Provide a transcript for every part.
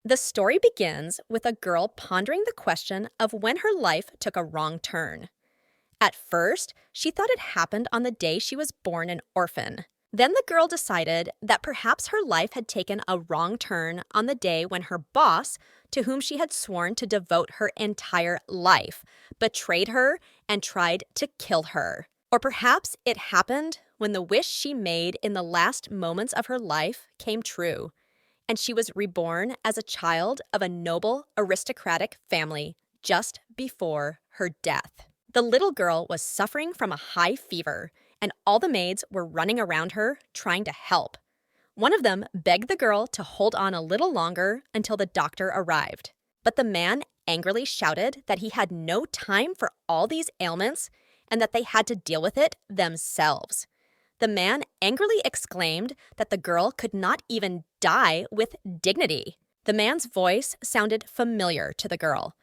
The story begins with a girl pondering the question of when her life took a wrong turn. At first, she thought it happened on the day she was born an orphan. Then the girl decided that perhaps her life had taken a wrong turn on the day when her boss, to whom she had sworn to devote her entire life, betrayed her and tried to kill her. Or perhaps it happened when the wish she made in the last moments of her life came true, and she was reborn as a child of a noble, aristocratic family just before her death. The little girl was suffering from a high fever, and all the maids were running around her trying to help. One of them begged the girl to hold on a little longer until the doctor arrived. But the man angrily shouted that he had no time for all these ailments and that they had to deal with it themselves. The man angrily exclaimed that the girl could not even die with dignity. The man's voice sounded familiar to the girl,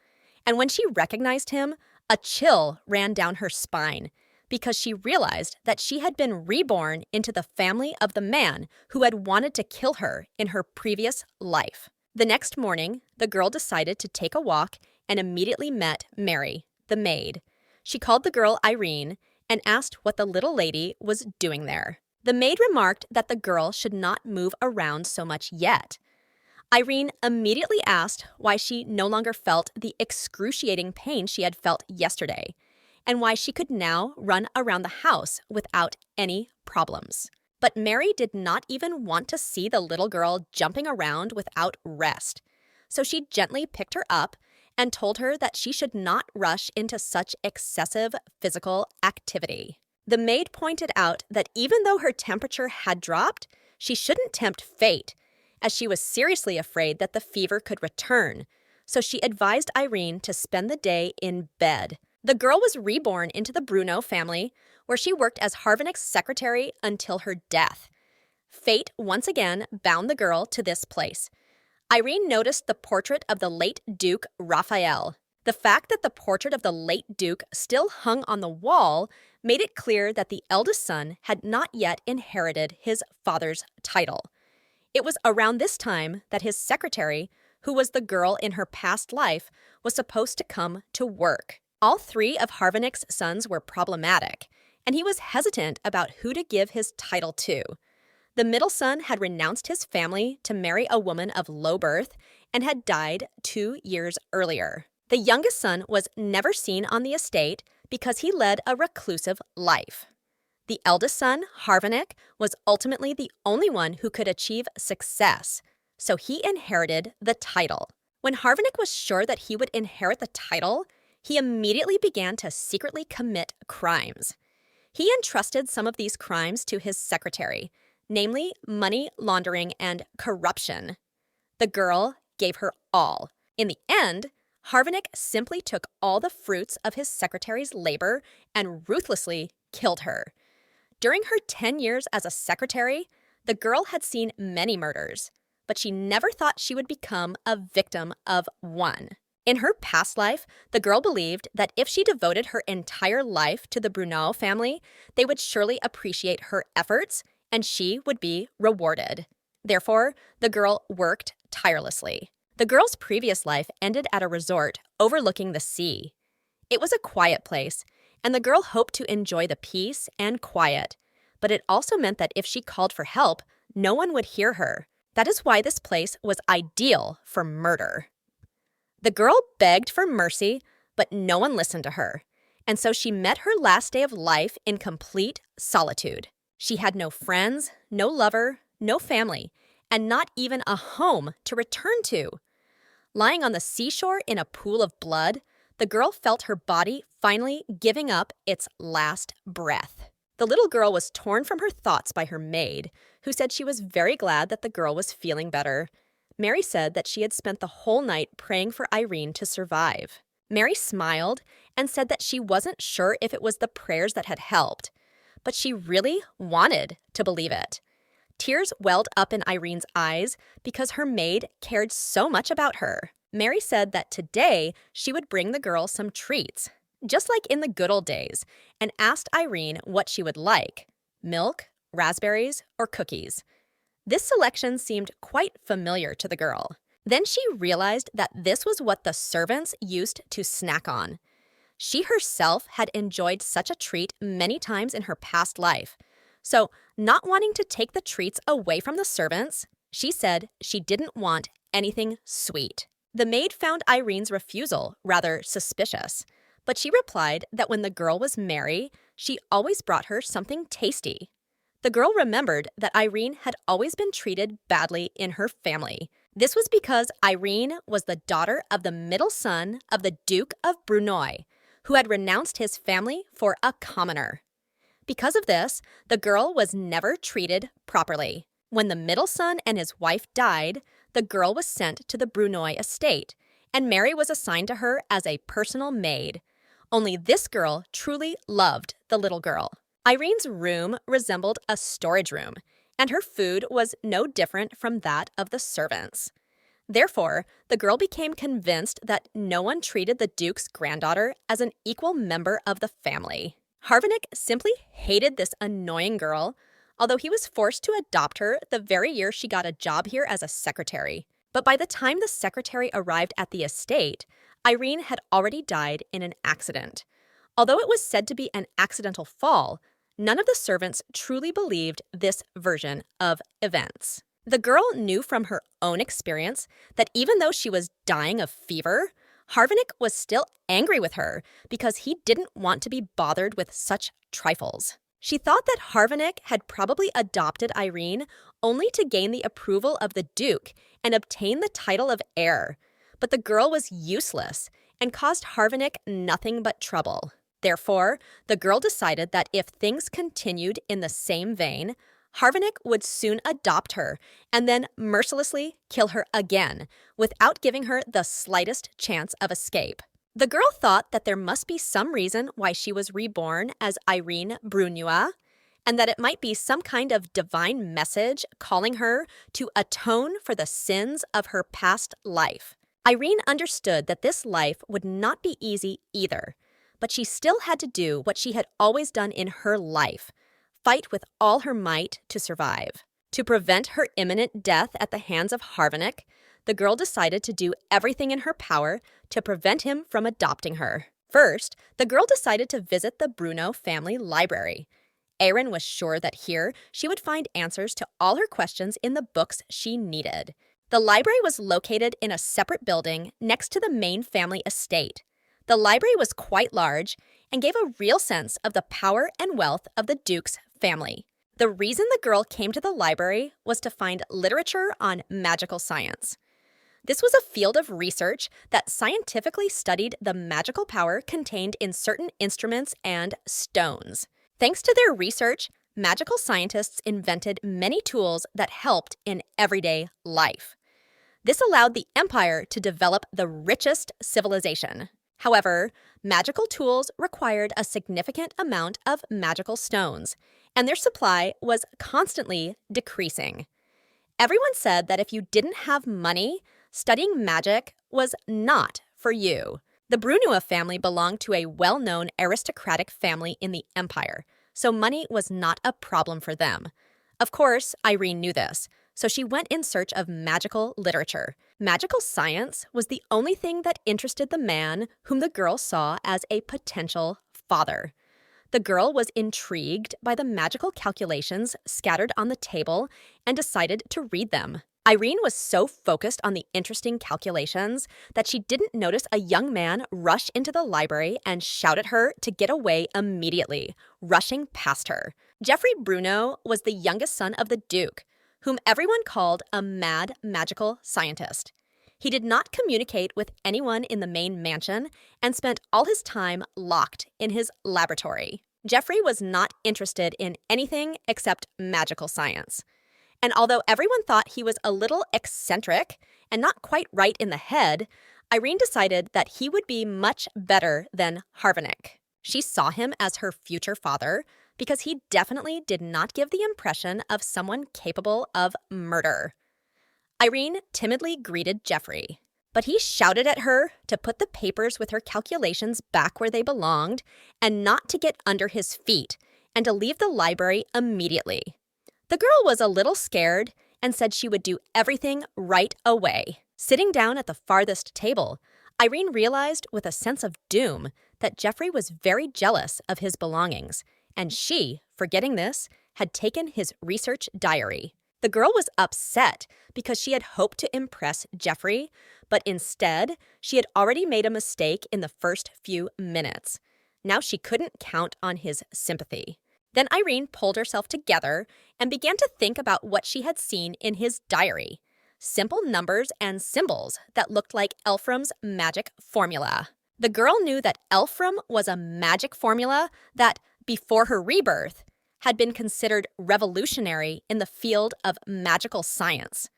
and when she recognized him, a chill ran down her spine because she realized that she had been reborn into the family of the man who had wanted to kill her in her previous life. The next morning, the girl decided to take a walk and immediately met Mary, the maid. She called the girl Irene and asked what the little lady was doing there. The maid remarked that the girl should not move around so much yet. Irene immediately asked why she no longer felt the excruciating pain she had felt yesterday, and why she could now run around the house without any problems. But Mary did not even want to see the little girl jumping around without rest, so she gently picked her up and told her that she should not rush into such excessive physical activity. The maid pointed out that even though her temperature had dropped, she shouldn't tempt fate, as she was seriously afraid that the fever could return, so she advised Irene to spend the day in bed. The girl was reborn into the Bruno family, where she worked as Harvenick's secretary until her death. Fate once again bound the girl to this place. Irene noticed the portrait of the late Duke Raphael. The fact that the portrait of the late Duke still hung on the wall made it clear that the eldest son had not yet inherited his father's title. It was around this time that his secretary, who was the girl in her past life, was supposed to come to work. All three of Harvenick's sons were problematic, and he was hesitant about who to give his title to. The middle son had renounced his family to marry a woman of low birth and had died 2 years earlier. The youngest son was never seen on the estate because he led a reclusive life. The eldest son, Harvenick, was ultimately the only one who could achieve success, so he inherited the title. When Harvenick was sure that he would inherit the title, he immediately began to secretly commit crimes. He entrusted some of these crimes to his secretary, namely money laundering and corruption. The girl gave her all. In the end, Harvenick simply took all the fruits of his secretary's labor and ruthlessly killed her. During her 10 years as a secretary, the girl had seen many murders, but she never thought she would become a victim of one. In her past life, the girl believed that if she devoted her entire life to the Brunel family, they would surely appreciate her efforts and she would be rewarded. Therefore, the girl worked tirelessly. The girl's previous life ended at a resort overlooking the sea. It was a quiet place, and the girl hoped to enjoy the peace and quiet, but it also meant that if she called for help, no one would hear her. That is why this place was ideal for murder. The girl begged for mercy, but no one listened to her, and so she met her last day of life in complete solitude. She had no friends, no lover, no family, and not even a home to return to. Lying on the seashore in a pool of blood, the girl felt her body finally giving up its last breath. The little girl was torn from her thoughts by her maid, who said she was very glad that the girl was feeling better. Mary said that she had spent the whole night praying for Irene to survive. Mary smiled and said that she wasn't sure if it was the prayers that had helped, but she really wanted to believe it. Tears welled up in Irene's eyes because her maid cared so much about her. Mary said that today she would bring the girl some treats, just like in the good old days, and asked Irene what she would like: milk, raspberries, or cookies. This selection seemed quite familiar to the girl. Then she realized that this was what the servants used to snack on. She herself had enjoyed such a treat many times in her past life. So, not wanting to take the treats away from the servants, she said she didn't want anything sweet. The maid found Irene's refusal rather suspicious, but she replied that when the girl was merry, she always brought her something tasty. The girl remembered that Irene had always been treated badly in her family. This was because Irene was the daughter of the middle son of the Duke of Brunoy, who had renounced his family for a commoner. Because of this, the girl was never treated properly. When the middle son and his wife died, the girl was sent to the Brunoy estate, and Mary was assigned to her as a personal maid. Only this girl truly loved the little girl. Irene's room resembled a storage room, and her food was no different from that of the servants. Therefore, the girl became convinced that no one treated the Duke's granddaughter as an equal member of the family. Harvenick simply hated this annoying girl, although he was forced to adopt her the very year she got a job here as a secretary. But by the time the secretary arrived at the estate, Irene had already died in an accident. Although it was said to be an accidental fall, none of the servants truly believed this version of events. The girl knew from her own experience that even though she was dying of fever, Harvenick was still angry with her because he didn't want to be bothered with such trifles. She thought that Harvenick had probably adopted Irene only to gain the approval of the Duke and obtain the title of heir. But the girl was useless and caused Harvenick nothing but trouble. Therefore, the girl decided that if things continued in the same vein, Harvenick would soon adopt her and then mercilessly kill her again without giving her the slightest chance of escape. The girl thought that there must be some reason why she was reborn as Irene Brunua, and that it might be some kind of divine message calling her to atone for the sins of her past life. Irene understood that this life would not be easy either, but she still had to do what she had always done in her life: fight with all her might to survive. To prevent her imminent death at the hands of Harvenick, the girl decided to do everything in her power to prevent him from adopting her. First, the girl decided to visit the Bruno family library. Erin was sure that here she would find answers to all her questions in the books she needed. The library was located in a separate building next to the main family estate. The library was quite large and gave a real sense of the power and wealth of the Duke's family. The reason the girl came to the library was to find literature on magical science. This was a field of research that scientifically studied the magical power contained in certain instruments and stones. Thanks to their research, magical scientists invented many tools that helped in everyday life. This allowed the empire to develop the richest civilization. However, magical tools required a significant amount of magical stones, and their supply was constantly decreasing. Everyone said that if you didn't have money, studying magic was not for you. The Brunua family belonged to a well-known aristocratic family in the empire, so money was not a problem for them. Of course, Irene knew this, so she went in search of magical literature. Magical science was the only thing that interested the man whom the girl saw as a potential father. The girl was intrigued by the magical calculations scattered on the table and decided to read them. Irene was so focused on the interesting calculations that she didn't notice a young man rush into the library and shout at her to get away immediately, rushing past her. Geoffrey Bruno was the youngest son of the Duke, whom everyone called a mad magical scientist. He did not communicate with anyone in the main mansion and spent all his time locked in his laboratory. Geoffrey was not interested in anything except magical science. And although everyone thought he was a little eccentric and not quite right in the head, Irene decided that he would be much better than Harvenick. She saw him as her future father because he definitely did not give the impression of someone capable of murder. Irene timidly greeted Geoffrey, but he shouted at her to put the papers with her calculations back where they belonged and not to get under his feet and to leave the library immediately. The girl was a little scared and said she would do everything right away. Sitting down at the farthest table, Irene realized with a sense of doom that Jeffrey was very jealous of his belongings, and she, forgetting this, had taken his research diary. The girl was upset because she had hoped to impress Jeffrey, but instead, she had already made a mistake in the first few minutes. Now she couldn't count on his sympathy. Then Irene pulled herself together and began to think about what she had seen in his diary. Simple numbers and symbols that looked like Elfram's magic formula. The girl knew that Elfram was a magic formula that, before her rebirth, had been considered revolutionary in the field of magical science.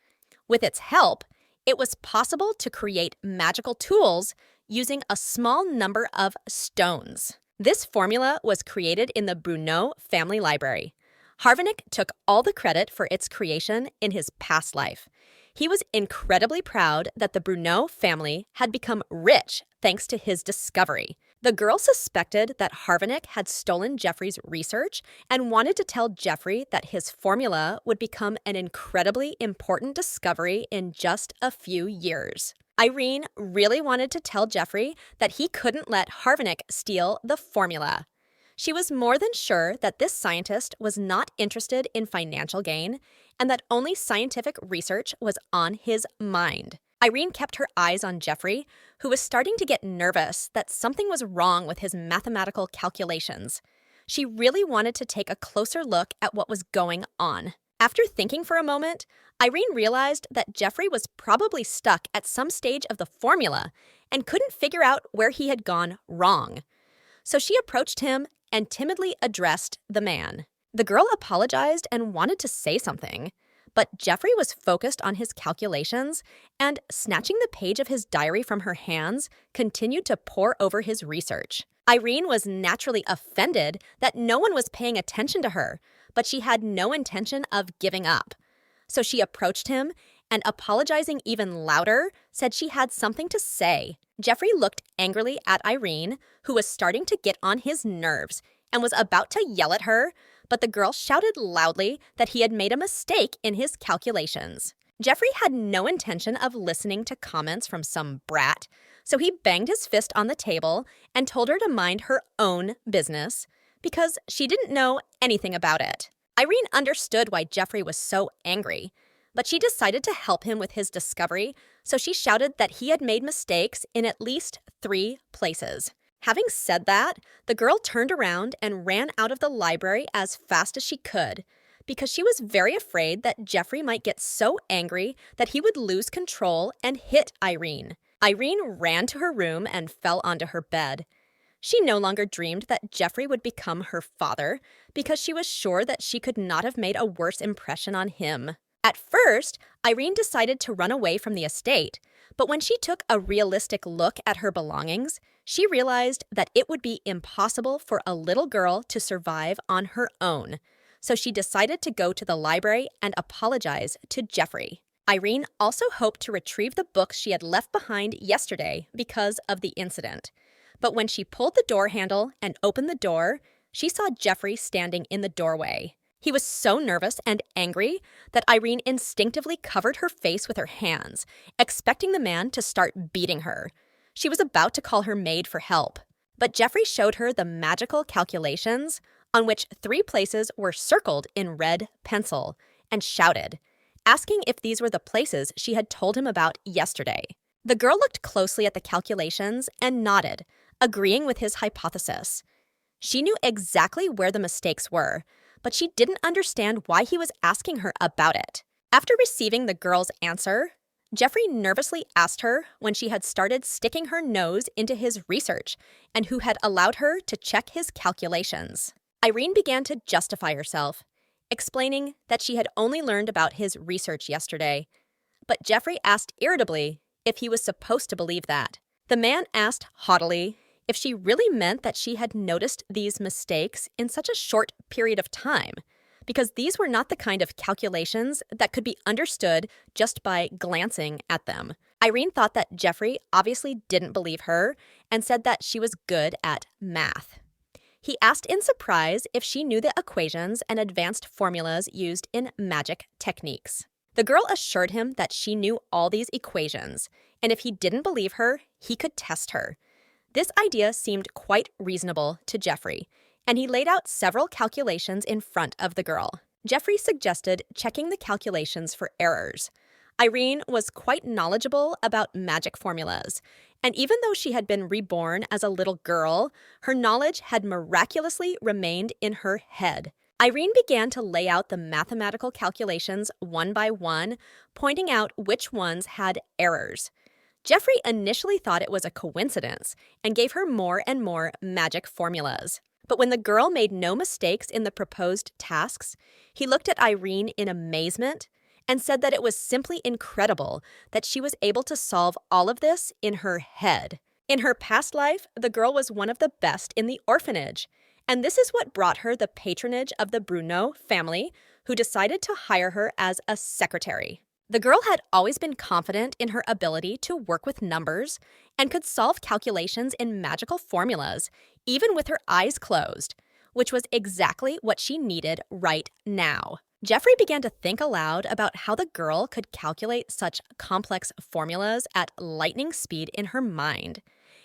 With its help, it was possible to create magical tools using a small number of stones. This formula was created in the Bruneau family library. Harvenick took all the credit for its creation in his past life. He was incredibly proud that the Bruneau family had become rich thanks to his discovery. The girl suspected that Harvenick had stolen Jeffrey's research and wanted to tell Jeffrey that his formula would become an incredibly important discovery in just a few years. Irene really wanted to tell Jeffrey that he couldn't let Harvenick steal the formula. She was more than sure that this scientist was not interested in financial gain and that only scientific research was on his mind. Irene kept her eyes on Jeffrey, who was starting to get nervous that something was wrong with his mathematical calculations. She really wanted to take a closer look at what was going on. After thinking for a moment, Irene realized that Jeffrey was probably stuck at some stage of the formula and couldn't figure out where he had gone wrong. So she approached him and timidly addressed the man. The girl apologized and wanted to say something, but Jeffrey was focused on his calculations and, snatching the page of his diary from her hands, continued to pore over his research. Irene was naturally offended that no one was paying attention to her, but she had no intention of giving up. So she approached him and, apologizing even louder, said she had something to say. Jeffrey looked angrily at Irene, who was starting to get on his nerves, and was about to yell at her, but the girl shouted loudly that he had made a mistake in his calculations. Jeffrey had no intention of listening to comments from some brat, so he banged his fist on the table and told her to mind her own business, because she didn't know anything about it. Irene understood why Jeffrey was so angry, but she decided to help him with his discovery, so she shouted that he had made mistakes in at least 3 places. Having said that, the girl turned around and ran out of the library as fast as she could, because she was very afraid that Jeffrey might get so angry that he would lose control and hit Irene. Irene ran to her room and fell onto her bed. She no longer dreamed that Jeffrey would become her father, because she was sure that she could not have made a worse impression on him. At first, Irene decided to run away from the estate, but when she took a realistic look at her belongings, she realized that it would be impossible for a little girl to survive on her own. So she decided to go to the library and apologize to Jeffrey. Irene also hoped to retrieve the books she had left behind yesterday because of the incident. But when she pulled the door handle and opened the door, she saw Jeffrey standing in the doorway. He was so nervous and angry that Irene instinctively covered her face with her hands, expecting the man to start beating her. She was about to call her maid for help, but Jeffrey showed her the magical calculations, on which 3 places were circled in red pencil, and shouted, asking if these were the places she had told him about yesterday. The girl looked closely at the calculations and nodded, agreeing with his hypothesis. She knew exactly where the mistakes were, but she didn't understand why he was asking her about it. After receiving the girl's answer, Jeffrey nervously asked her when she had started sticking her nose into his research and who had allowed her to check his calculations. Irene began to justify herself, explaining that she had only learned about his research yesterday. But Jeffrey asked irritably if he was supposed to believe that. The man asked haughtily if she really meant that she had noticed these mistakes in such a short period of time, because these were not the kind of calculations that could be understood just by glancing at them. Irene thought that Jeffrey obviously didn't believe her and said that she was good at math. He asked in surprise if she knew the equations and advanced formulas used in magic techniques. The The girl assured him that she knew all these equations, and if he didn't believe her, he could test her. This idea seemed quite reasonable to Jeffrey, and he laid out several calculations in front of the girl. Jeffrey suggested checking the calculations for errors. Irene was quite knowledgeable about magic formulas, and even though she had been reborn as a little girl, her knowledge had miraculously remained in her head. Irene began to lay out the mathematical calculations one by one, pointing out which ones had errors. Jeffrey initially thought it was a coincidence and gave her more and more magic formulas. But when the girl made no mistakes in the proposed tasks, he looked at Irene in amazement and said that it was simply incredible that she was able to solve all of this in her head. In her past life, the girl was one of the best in the orphanage, and this is what brought her the patronage of the Bruneau family, who decided to hire her as a secretary. The girl had always been confident in her ability to work with numbers and could solve calculations in magical formulas, even with her eyes closed, which was exactly what she needed right now. Jeffrey began to think aloud about how the girl could calculate such complex formulas at lightning speed in her mind,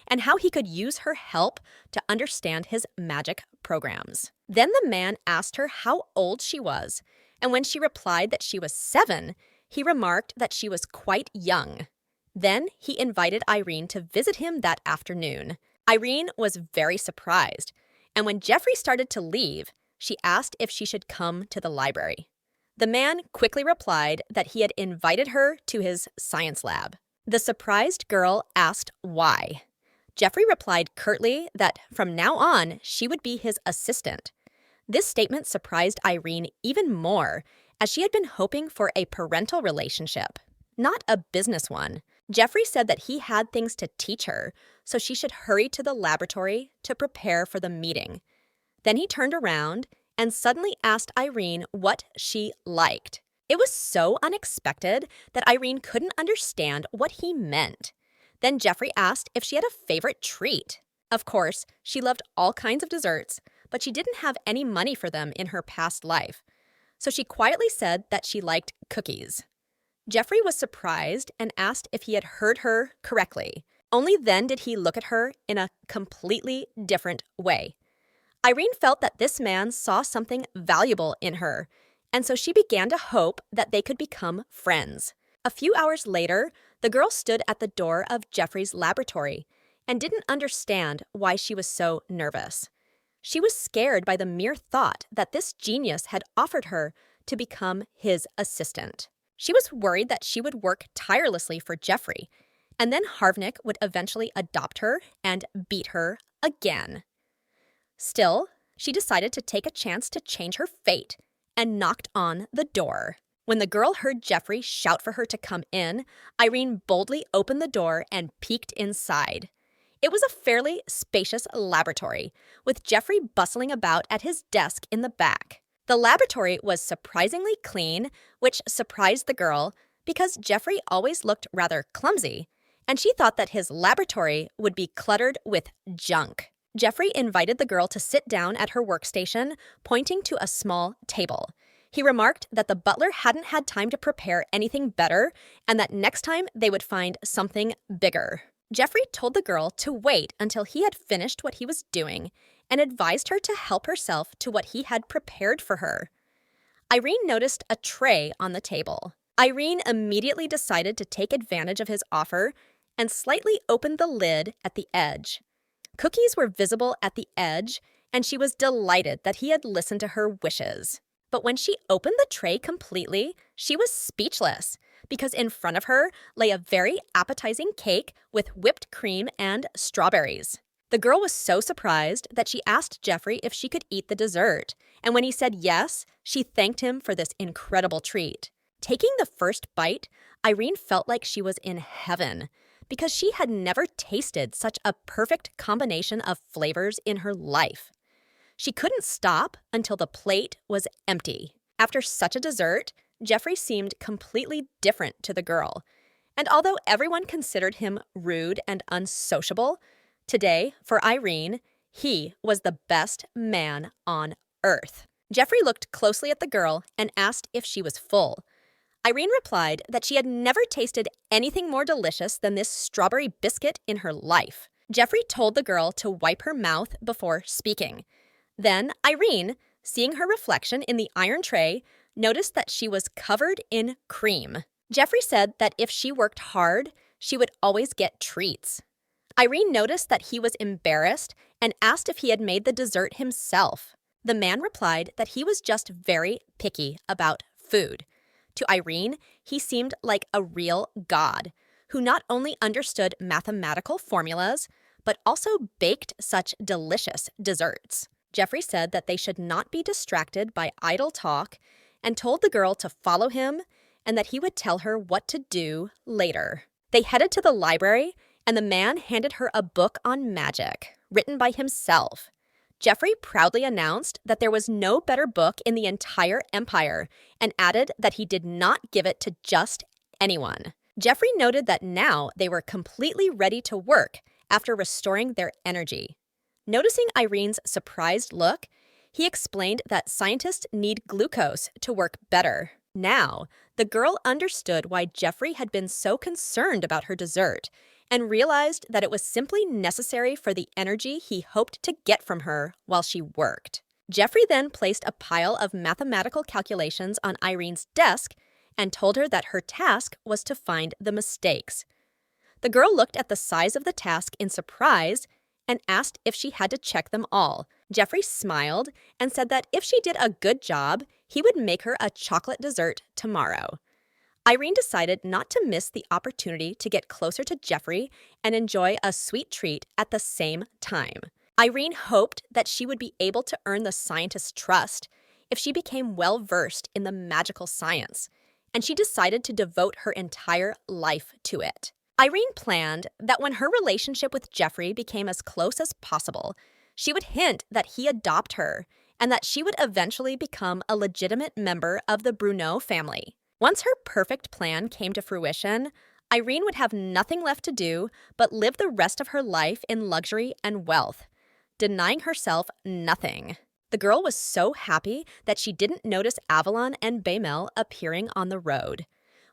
and how he could use her help to understand his magic programs. Then the man asked her how old she was, and when she replied that she was 7, he remarked that she was quite young. Then he invited Irene to visit him that afternoon. Irene was very surprised, and when Jeffrey started to leave, she asked if she should come to the library. The man quickly replied that he had invited her to his science lab. The surprised girl asked why. Jeffrey replied curtly that from now on, she would be his assistant. This statement surprised Irene even more, as she had been hoping for a parental relationship, not a business one. Jeffrey said that he had things to teach her, so she should hurry to the laboratory to prepare for the meeting. Then he turned around and suddenly asked Irene what she liked. It was so unexpected that Irene couldn't understand what he meant. Then Jeffrey asked if she had a favorite treat. Of course, she loved all kinds of desserts, but she didn't have any money for them in her past life. So she quietly said that she liked cookies. Jeffrey was surprised and asked if he had heard her correctly. Only then did he look at her in a completely different way. Irene felt that this man saw something valuable in her, and so she began to hope that they could become friends. A few hours later, the girl stood at the door of Jeffrey's laboratory and didn't understand why she was so nervous. She was scared by the mere thought that this genius had offered her to become his assistant. She was worried that she would work tirelessly for Jeffrey, and then Harvnik would eventually adopt her and beat her again. Still, she decided to take a chance to change her fate and knocked on the door. When the girl heard Jeffrey shout for her to come in, Irene boldly opened the door and peeked inside. It was a fairly spacious laboratory, with Jeffrey bustling about at his desk in the back. The laboratory was surprisingly clean, which surprised the girl because Jeffrey always looked rather clumsy, and she thought that his laboratory would be cluttered with junk. Jeffrey invited the girl to sit down at her workstation, pointing to a small table. He remarked that the butler hadn't had time to prepare anything better and that next time they would find something bigger. Jeffrey told the girl to wait until he had finished what he was doing and advised her to help herself to what he had prepared for her. Irene noticed a tray on the table. Irene immediately decided to take advantage of his offer and slightly opened the lid at the edge. Cookies were visible at the edge, and she was delighted that he had listened to her wishes. But when she opened the tray completely, she was speechless, because in front of her lay a very appetizing cake with whipped cream and strawberries. The girl was so surprised that she asked Jeffrey if she could eat the dessert, and when he said yes, she thanked him for this incredible treat. Taking the first bite, Irene felt like she was in heaven, because she had never tasted such a perfect combination of flavors in her life. She couldn't stop until the plate was empty. After such a dessert, Jeffrey seemed completely different to the girl. And although everyone considered him rude and unsociable, today, for Irene, he was the best man on earth. Jeffrey looked closely at the girl and asked if she was full. Irene replied that she had never tasted anything more delicious than this strawberry biscuit in her life. Jeffrey told the girl to wipe her mouth before speaking. Then Irene, seeing her reflection in the iron tray, noticed that she was covered in cream. Jeffrey said that if she worked hard, she would always get treats. Irene noticed that he was embarrassed and asked if he had made the dessert himself. The man replied that he was just very picky about food. To Irene, he seemed like a real god, who not only understood mathematical formulas, but also baked such delicious desserts. Jeffrey said that they should not be distracted by idle talk and told the girl to follow him and that he would tell her what to do later. They headed to the library, and the man handed her a book on magic, written by himself. Jeffrey proudly announced that there was no better book in the entire empire and added that he did not give it to just anyone. Jeffrey noted that now they were completely ready to work after restoring their energy. Noticing Irene's surprised look, he explained that scientists need glucose to work better. Now, the girl understood why Jeffrey had been so concerned about her dessert and realized that it was simply necessary for the energy he hoped to get from her while she worked. Jeffrey then placed a pile of mathematical calculations on Irene's desk and told her that her task was to find the mistakes. The girl looked at the size of the task in surprise and asked if she had to check them all. Jeffrey smiled and said that if she did a good job, he would make her a chocolate dessert tomorrow. Irene decided not to miss the opportunity to get closer to Jeffrey and enjoy a sweet treat at the same time. Irene hoped that she would be able to earn the scientist's trust if she became well-versed in the magical science, and she decided to devote her entire life to it. Irene planned that when her relationship with Jeffrey became as close as possible, she would hint that he adopt her and that she would eventually become a legitimate member of the Bruneau family. Once her perfect plan came to fruition, Irene would have nothing left to do but live the rest of her life in luxury and wealth, denying herself nothing. The girl was so happy that she didn't notice Avalon and Baymel appearing on the road.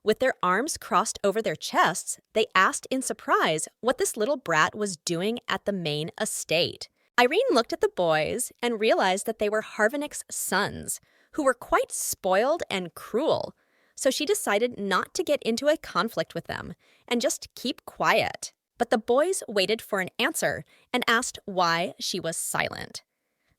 With their arms crossed over their chests, they asked in surprise what this little brat was doing at the main estate. Irene looked at the boys and realized that they were Harvinick's sons, who were quite spoiled and cruel, so she decided not to get into a conflict with them and just keep quiet. But the boys waited for an answer and asked why she was silent.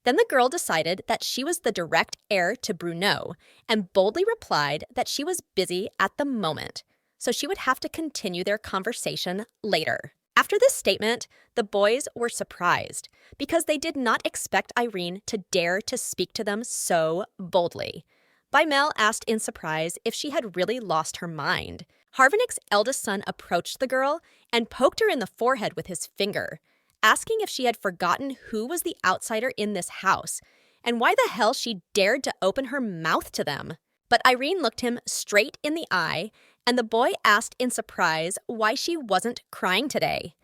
Then the girl decided that she was the direct heir to Bruneau and boldly replied that she was busy at the moment, so she would have to continue their conversation later. After this statement, the boys were surprised because they did not expect Irene to dare to speak to them so boldly. Baymel asked in surprise if she had really lost her mind. Harvinick's eldest son approached the girl and poked her in the forehead with his finger, asking if she had forgotten who was the outsider in this house and why the hell she dared to open her mouth to them. But Irene looked him straight in the eye, and the boy asked in surprise why she wasn't crying today.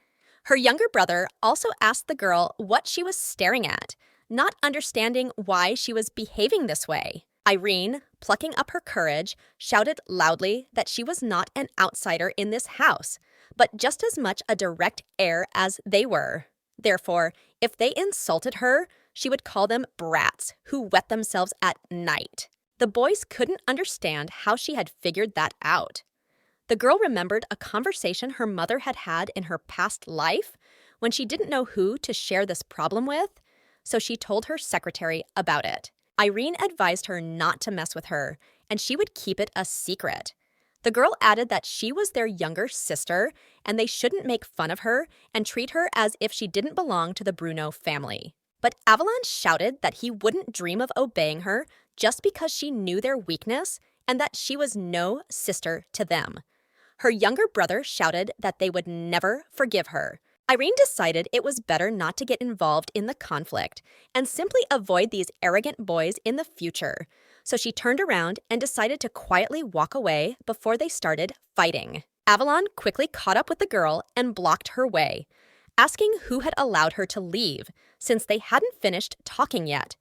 Her younger brother also asked the girl what she was staring at, not understanding why she was behaving this way. Irene, plucking up her courage, shouted loudly that she was not an outsider in this house, but just as much a direct heir as they were. Therefore, if they insulted her, she would call them brats who wet themselves at night. The boys couldn't understand how she had figured that out. The girl remembered a conversation her mother had had in her past life when she didn't know who to share this problem with, so she told her secretary about it. Irene advised her not to mess with her, and she would keep it a secret. The girl added that she was their younger sister, and they shouldn't make fun of her and treat her as if she didn't belong to the Bruneau family. But Avalon shouted that he wouldn't dream of obeying her just because she knew their weakness and that she was no sister to them. Her younger brother shouted that they would never forgive her. Irene decided it was better not to get involved in the conflict and simply avoid these arrogant boys in the future. So she turned around and decided to quietly walk away before they started fighting. Avalon quickly caught up with the girl and blocked her way, asking who had allowed her to leave, since they hadn't finished talking yet.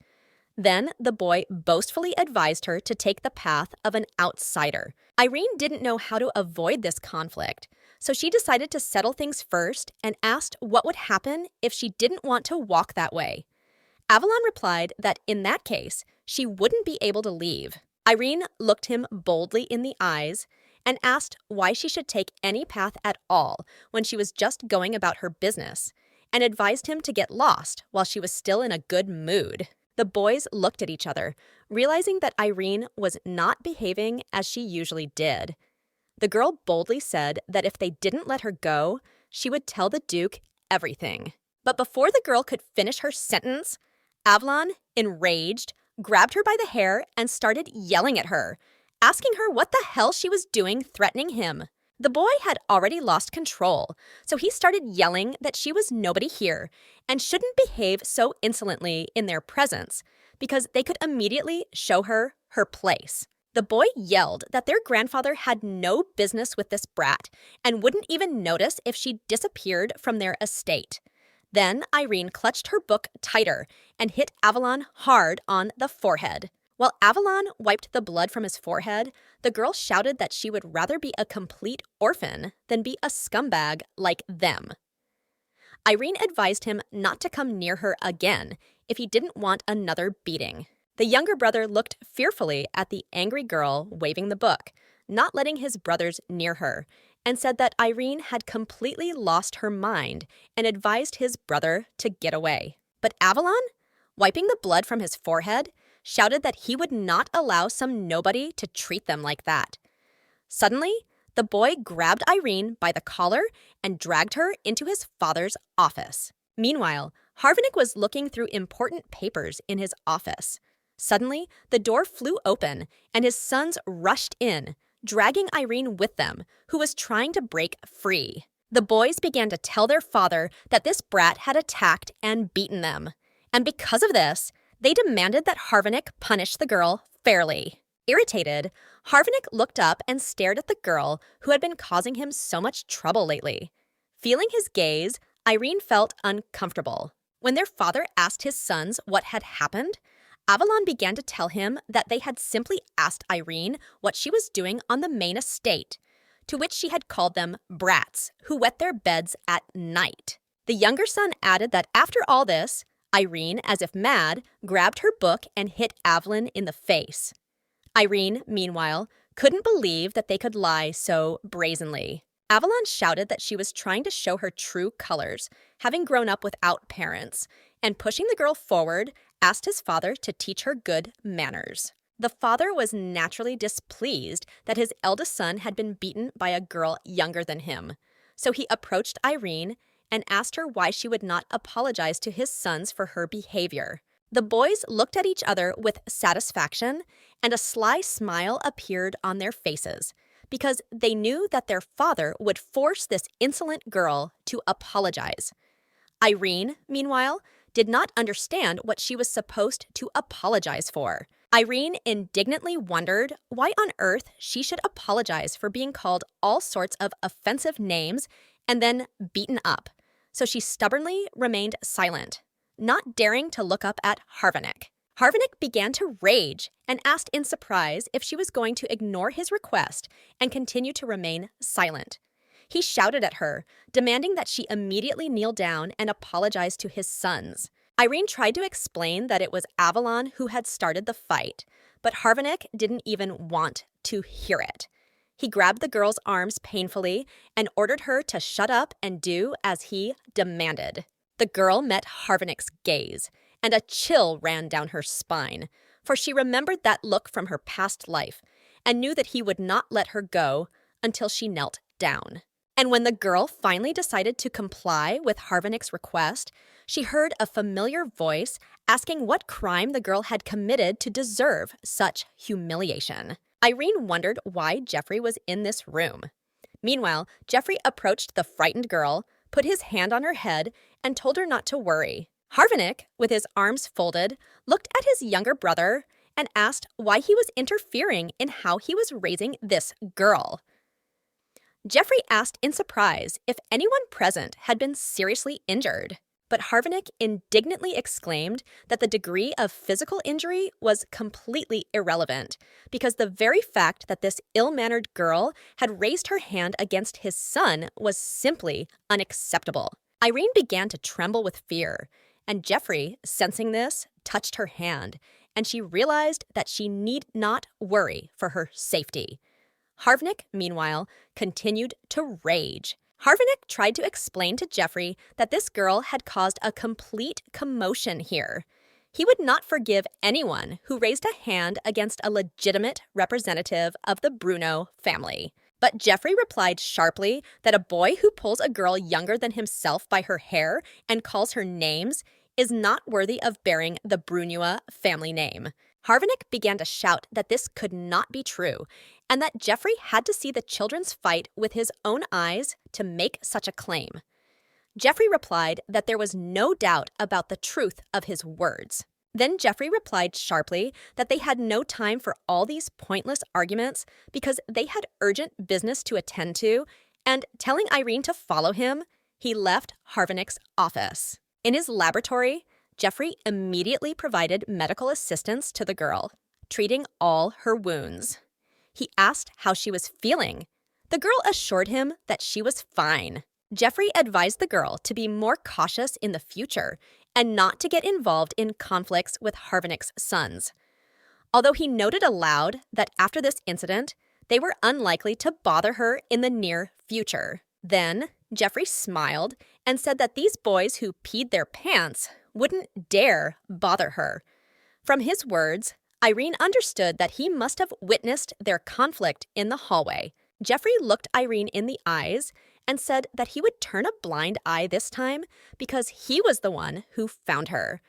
Then the boy boastfully advised her to take the path of an outsider. Irene didn't know how to avoid this conflict, so she decided to settle things first and asked what would happen if she didn't want to walk that way. Avalon replied that in that case, she wouldn't be able to leave. Irene looked him boldly in the eyes and asked why she should take any path at all when she was just going about her business, and advised him to get lost while she was still in a good mood. The boys looked at each other, realizing that Irene was not behaving as she usually did. The girl boldly said that if they didn't let her go, she would tell the Duke everything. But before the girl could finish her sentence, Avalon, enraged, grabbed her by the hair and started yelling at her, asking her what the hell she was doing threatening him. The boy had already lost control, so he started yelling that she was nobody here and shouldn't behave so insolently in their presence because they could immediately show her her place. The boy yelled that their grandfather had no business with this brat and wouldn't even notice if she disappeared from their estate. Then Irene clutched her book tighter and hit Avalon hard on the forehead. While Avalon wiped the blood from his forehead, the girl shouted that she would rather be a complete orphan than be a scumbag like them. Irene advised him not to come near her again if he didn't want another beating. The younger brother looked fearfully at the angry girl waving the book, not letting his brothers near her, and said that Irene had completely lost her mind and advised his brother to get away. But Avalon, wiping the blood from his forehead, shouted that he would not allow some nobody to treat them like that. Suddenly, the boy grabbed Irene by the collar and dragged her into his father's office. Meanwhile, Harvinick was looking through important papers in his office. Suddenly, the door flew open and his sons rushed in, dragging Irene with them, who was trying to break free. The boys began to tell their father that this brat had attacked and beaten them. And because of this, they demanded that Harvinick punish the girl fairly. Irritated, Harvinick looked up and stared at the girl who had been causing him so much trouble lately. Feeling his gaze, Irene felt uncomfortable. When their father asked his sons what had happened, Avalon began to tell him that they had simply asked Irene what she was doing on the main estate, to which she had called them brats who wet their beds at night. The younger son added that after all this, Irene, as if mad, grabbed her book and hit Avalon in the face. Irene, meanwhile, couldn't believe that they could lie so brazenly. Avalon shouted that she was trying to show her true colors, having grown up without parents, and pushing the girl forward, asked his father to teach her good manners. The father was naturally displeased that his eldest son had been beaten by a girl younger than him, so he approached Irene and asked her why she would not apologize to his sons for her behavior. The boys looked at each other with satisfaction, and a sly smile appeared on their faces, because they knew that their father would force this insolent girl to apologize. Irene, meanwhile, did not understand what she was supposed to apologize for. Irene indignantly wondered why on earth she should apologize for being called all sorts of offensive names and then beaten up. So she stubbornly remained silent, not daring to look up at Harvinick. Harvinick began to rage and asked in surprise if she was going to ignore his request and continue to remain silent. He shouted at her, demanding that she immediately kneel down and apologize to his sons. Irene tried to explain that it was Avalon who had started the fight, but Harvinick didn't even want to hear it. He grabbed the girl's arms painfully and ordered her to shut up and do as he demanded. The girl met Harvinick's gaze, and a chill ran down her spine, for she remembered that look from her past life and knew that he would not let her go until she knelt down. And when the girl finally decided to comply with Harvinick's request, she heard a familiar voice asking what crime the girl had committed to deserve such humiliation. Irene wondered why Jeffrey was in this room. Meanwhile, Jeffrey approached the frightened girl, put his hand on her head, and told her not to worry. Harvinick, with his arms folded, looked at his younger brother and asked why he was interfering in how he was raising this girl. Jeffrey asked in surprise if anyone present had been seriously injured. But Harvinick indignantly exclaimed that the degree of physical injury was completely irrelevant, because the very fact that this ill-mannered girl had raised her hand against his son was simply unacceptable. Irene began to tremble with fear, and Jeffrey, sensing this, touched her hand, and she realized that she need not worry for her safety. Harvinick, meanwhile, continued to rage. Harvinick tried to explain to Jeffrey that this girl had caused a complete commotion here. He would not forgive anyone who raised a hand against a legitimate representative of the Bruno family. But Jeffrey replied sharply that a boy who pulls a girl younger than himself by her hair and calls her names is not worthy of bearing the Brunua family name. Harvinick began to shout that this could not be true, and that Jeffrey had to see the children's fight with his own eyes to make such a claim. Jeffrey replied that there was no doubt about the truth of his words. Then Jeffrey replied sharply that they had no time for all these pointless arguments because they had urgent business to attend to, and telling Irene to follow him, he left Harvinick's office. In his laboratory, Jeffrey immediately provided medical assistance to the girl, treating all her wounds. He asked how she was feeling. The girl assured him that she was fine. Jeffrey advised the girl to be more cautious in the future and not to get involved in conflicts with Harvinick's sons. Although he noted aloud that after this incident, they were unlikely to bother her in the near future. Then, Jeffrey smiled and said that these boys who peed their pants wouldn't dare bother her. From his words, Irene understood that he must have witnessed their conflict in the hallway. Jeffrey looked Irene in the eyes and said that he would turn a blind eye this time because he was the one who found her.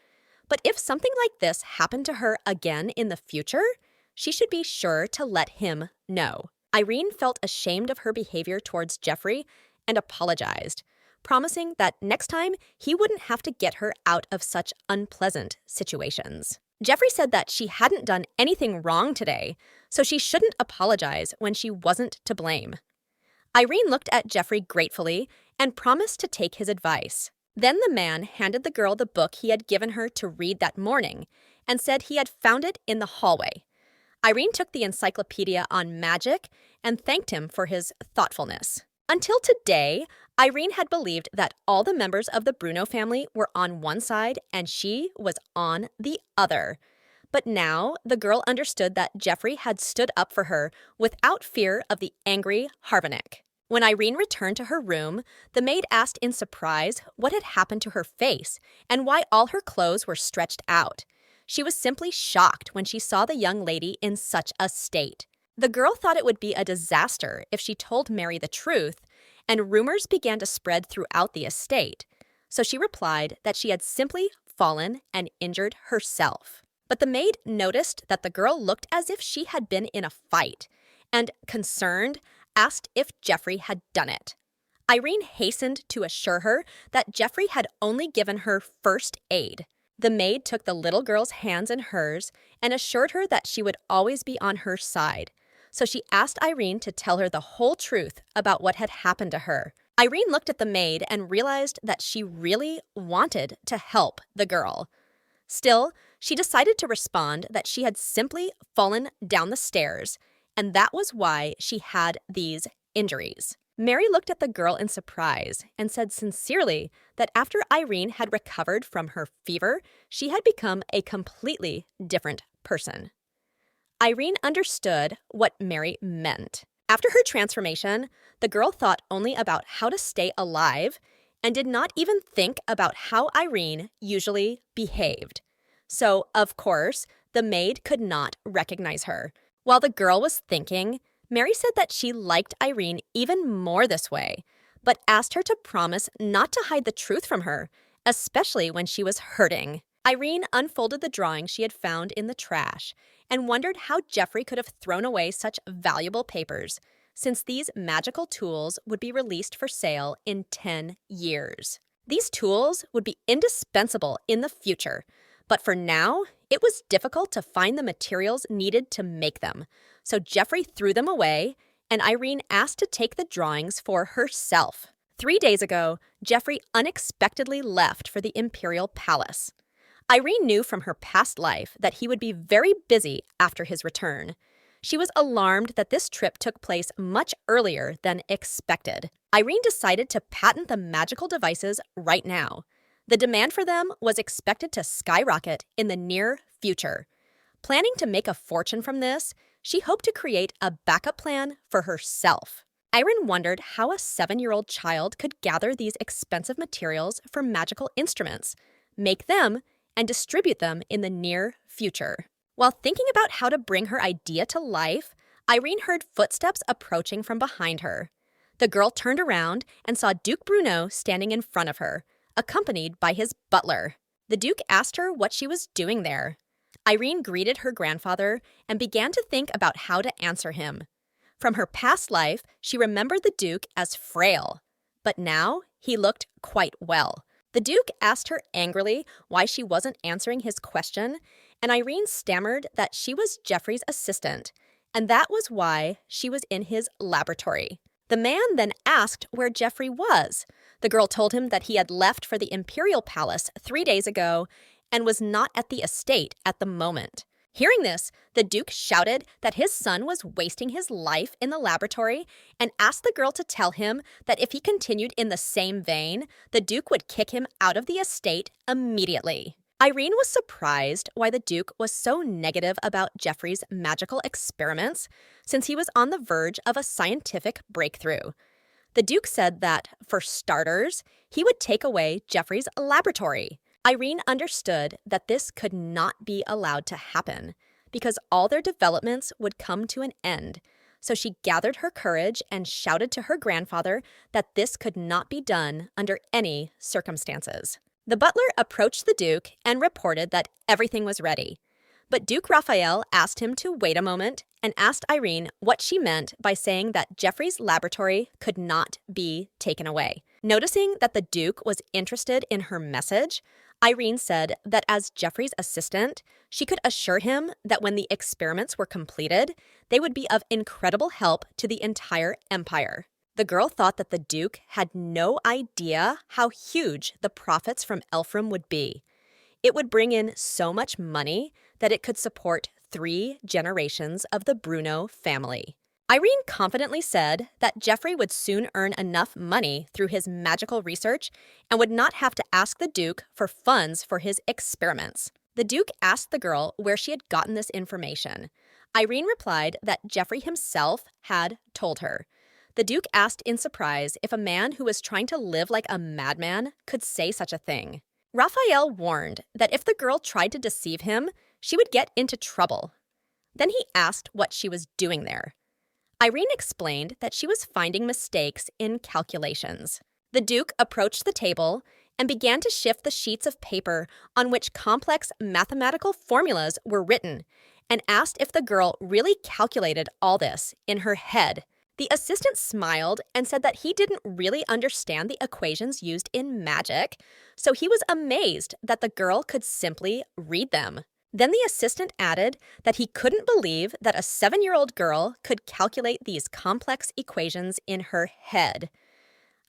But if something like this happened to her again in the future, she should be sure to let him know. Irene felt ashamed of her behavior towards Jeffrey and apologized, promising that next time he wouldn't have to get her out of such unpleasant situations. Jeffrey said that she hadn't done anything wrong today, so she shouldn't apologize when she wasn't to blame. Irene looked at Jeffrey gratefully and promised to take his advice. Then the man handed the girl the book he had given her to read that morning and said he had found it in the hallway. Irene took the encyclopedia on magic and thanked him for his thoughtfulness. Until today, Irene had believed that all the members of the Bruno family were on one side and she was on the other. But now the girl understood that Jeffrey had stood up for her without fear of the angry Harvinick. When Irene returned to her room, the maid asked in surprise what had happened to her face and why all her clothes were stretched out. She was simply shocked when she saw the young lady in such a state. The girl thought it would be a disaster if she told Mary the truth, and rumors began to spread throughout the estate. So she replied that she had simply fallen and injured herself. But the maid noticed that the girl looked as if she had been in a fight, and, concerned, asked if Jeffrey had done it. Irene hastened to assure her that Jeffrey had only given her first aid. The maid took the little girl's hands in hers and assured her that she would always be on her side. So she asked Irene to tell her the whole truth about what had happened to her. Irene looked at the maid and realized that she really wanted to help the girl. Still, she decided to respond that she had simply fallen down the stairs, and that was why she had these injuries. Mary looked at the girl in surprise and said sincerely that after Irene had recovered from her fever, she had become a completely different person. Irene understood what Mary meant. After her transformation, the girl thought only about how to stay alive and did not even think about how Irene usually behaved. So, of course, the maid could not recognize her. While the girl was thinking, Mary said that she liked Irene even more this way, but asked her to promise not to hide the truth from her, especially when she was hurting. Irene unfolded the drawing she had found in the trash and wondered how Jeffrey could have thrown away such valuable papers, since these magical tools would be released for sale in 10 years. These tools would be indispensable in the future, but for now, it was difficult to find the materials needed to make them, so Jeffrey threw them away, and Irene asked to take the drawings for herself. 3 days ago, Jeffrey unexpectedly left for the Imperial Palace. Irene knew from her past life that he would be very busy after his return. She was alarmed that this trip took place much earlier than expected. Irene decided to patent the magical devices right now. The demand for them was expected to skyrocket in the near future. Planning to make a fortune from this, she hoped to create a backup plan for herself. Irene wondered how a 7-year-old child could gather these expensive materials for magical instruments, make them, and distribute them in the near future. While thinking about how to bring her idea to life, Irene heard footsteps approaching from behind her. The girl turned around and saw Duke Bruno standing in front of her, accompanied by his butler. The Duke asked her what she was doing there. Irene greeted her grandfather and began to think about how to answer him. From her past life, she remembered the Duke as frail, but now he looked quite well. The Duke asked her angrily why she wasn't answering his question, and Irene stammered that she was Jeffrey's assistant, and that was why she was in his laboratory. The man then asked where Jeffrey was. The girl told him that he had left for the Imperial Palace 3 days ago and was not at the estate at the moment. Hearing this, the Duke shouted that his son was wasting his life in the laboratory and asked the girl to tell him that if he continued in the same vein, the Duke would kick him out of the estate immediately. Irene was surprised why the Duke was so negative about Jeffrey's magical experiments, since he was on the verge of a scientific breakthrough. The Duke said that, for starters, he would take away Jeffrey's laboratory. Irene understood that this could not be allowed to happen, because all their developments would come to an end. So she gathered her courage and shouted to her grandfather that this could not be done under any circumstances. The butler approached the Duke and reported that everything was ready. But Duke Raphael asked him to wait a moment and asked Irene what she meant by saying that Jeffrey's laboratory could not be taken away. Noticing that the Duke was interested in her message, Irene said that as Jeffrey's assistant, she could assure him that when the experiments were completed, they would be of incredible help to the entire empire. The girl thought that the Duke had no idea how huge the profits from Elfram would be. It would bring in so much money that it could support 3 generations of the Bruno family. Irene confidently said that Jeffrey would soon earn enough money through his magical research and would not have to ask the Duke for funds for his experiments. The Duke asked the girl where she had gotten this information. Irene replied that Jeffrey himself had told her. The Duke asked in surprise if a man who was trying to live like a madman could say such a thing. Raphael warned that if the girl tried to deceive him, she would get into trouble. Then he asked what she was doing there. Irene explained that she was finding mistakes in calculations. The Duke approached the table and began to shift the sheets of paper on which complex mathematical formulas were written and asked if the girl really calculated all this in her head. The assistant smiled and said that he didn't really understand the equations used in magic, so he was amazed that the girl could simply read them. Then the assistant added that he couldn't believe that a 7-year-old girl could calculate these complex equations in her head.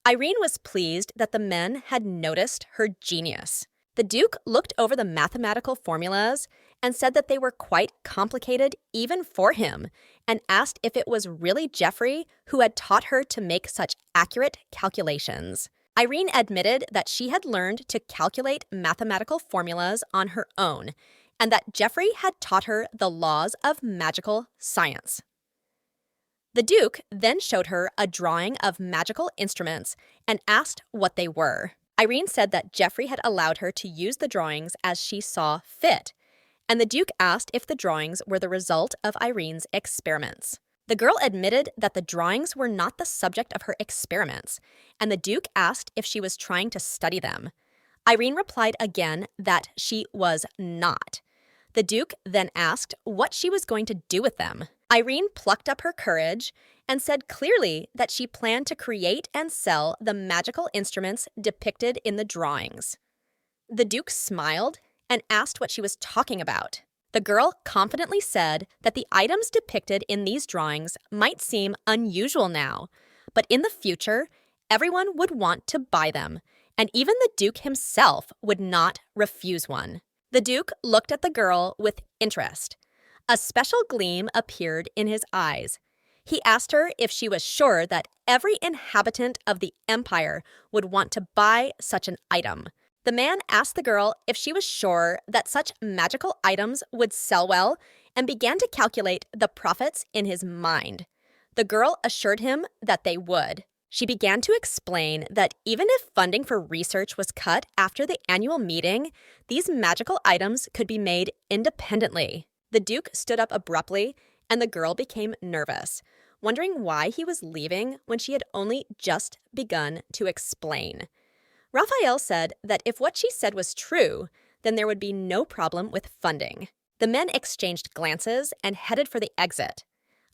Irene was pleased that the men had noticed her genius. The Duke looked over the mathematical formulas and said that they were quite complicated even for him, and asked if it was really Jeffrey who had taught her to make such accurate calculations. Irene admitted that she had learned to calculate mathematical formulas on her own, and that Jeffrey had taught her the laws of magical science. The Duke then showed her a drawing of magical instruments and asked what they were. Irene said that Jeffrey had allowed her to use the drawings as she saw fit, and the Duke asked if the drawings were the result of Irene's experiments. The girl admitted that the drawings were not the subject of her experiments, and the Duke asked if she was trying to study them. Irene replied again that she was not. The Duke then asked what she was going to do with them. Irene plucked up her courage and said clearly that she planned to create and sell the magical instruments depicted in the drawings. The Duke smiled and asked what she was talking about. The girl confidently said that the items depicted in these drawings might seem unusual now, but in the future, everyone would want to buy them, and even the Duke himself would not refuse one. The Duke looked at the girl with interest. A special gleam appeared in his eyes. He asked her if she was sure that every inhabitant of the empire would want to buy such an item. The man asked the girl if she was sure that such magical items would sell well and began to calculate the profits in his mind. The girl assured him that they would. She began to explain that even if funding for research was cut after the annual meeting, these magical items could be made independently. The Duke stood up abruptly, and the girl became nervous, wondering why he was leaving when she had only just begun to explain. Raphael said that if what she said was true, then there would be no problem with funding. The men exchanged glances and headed for the exit.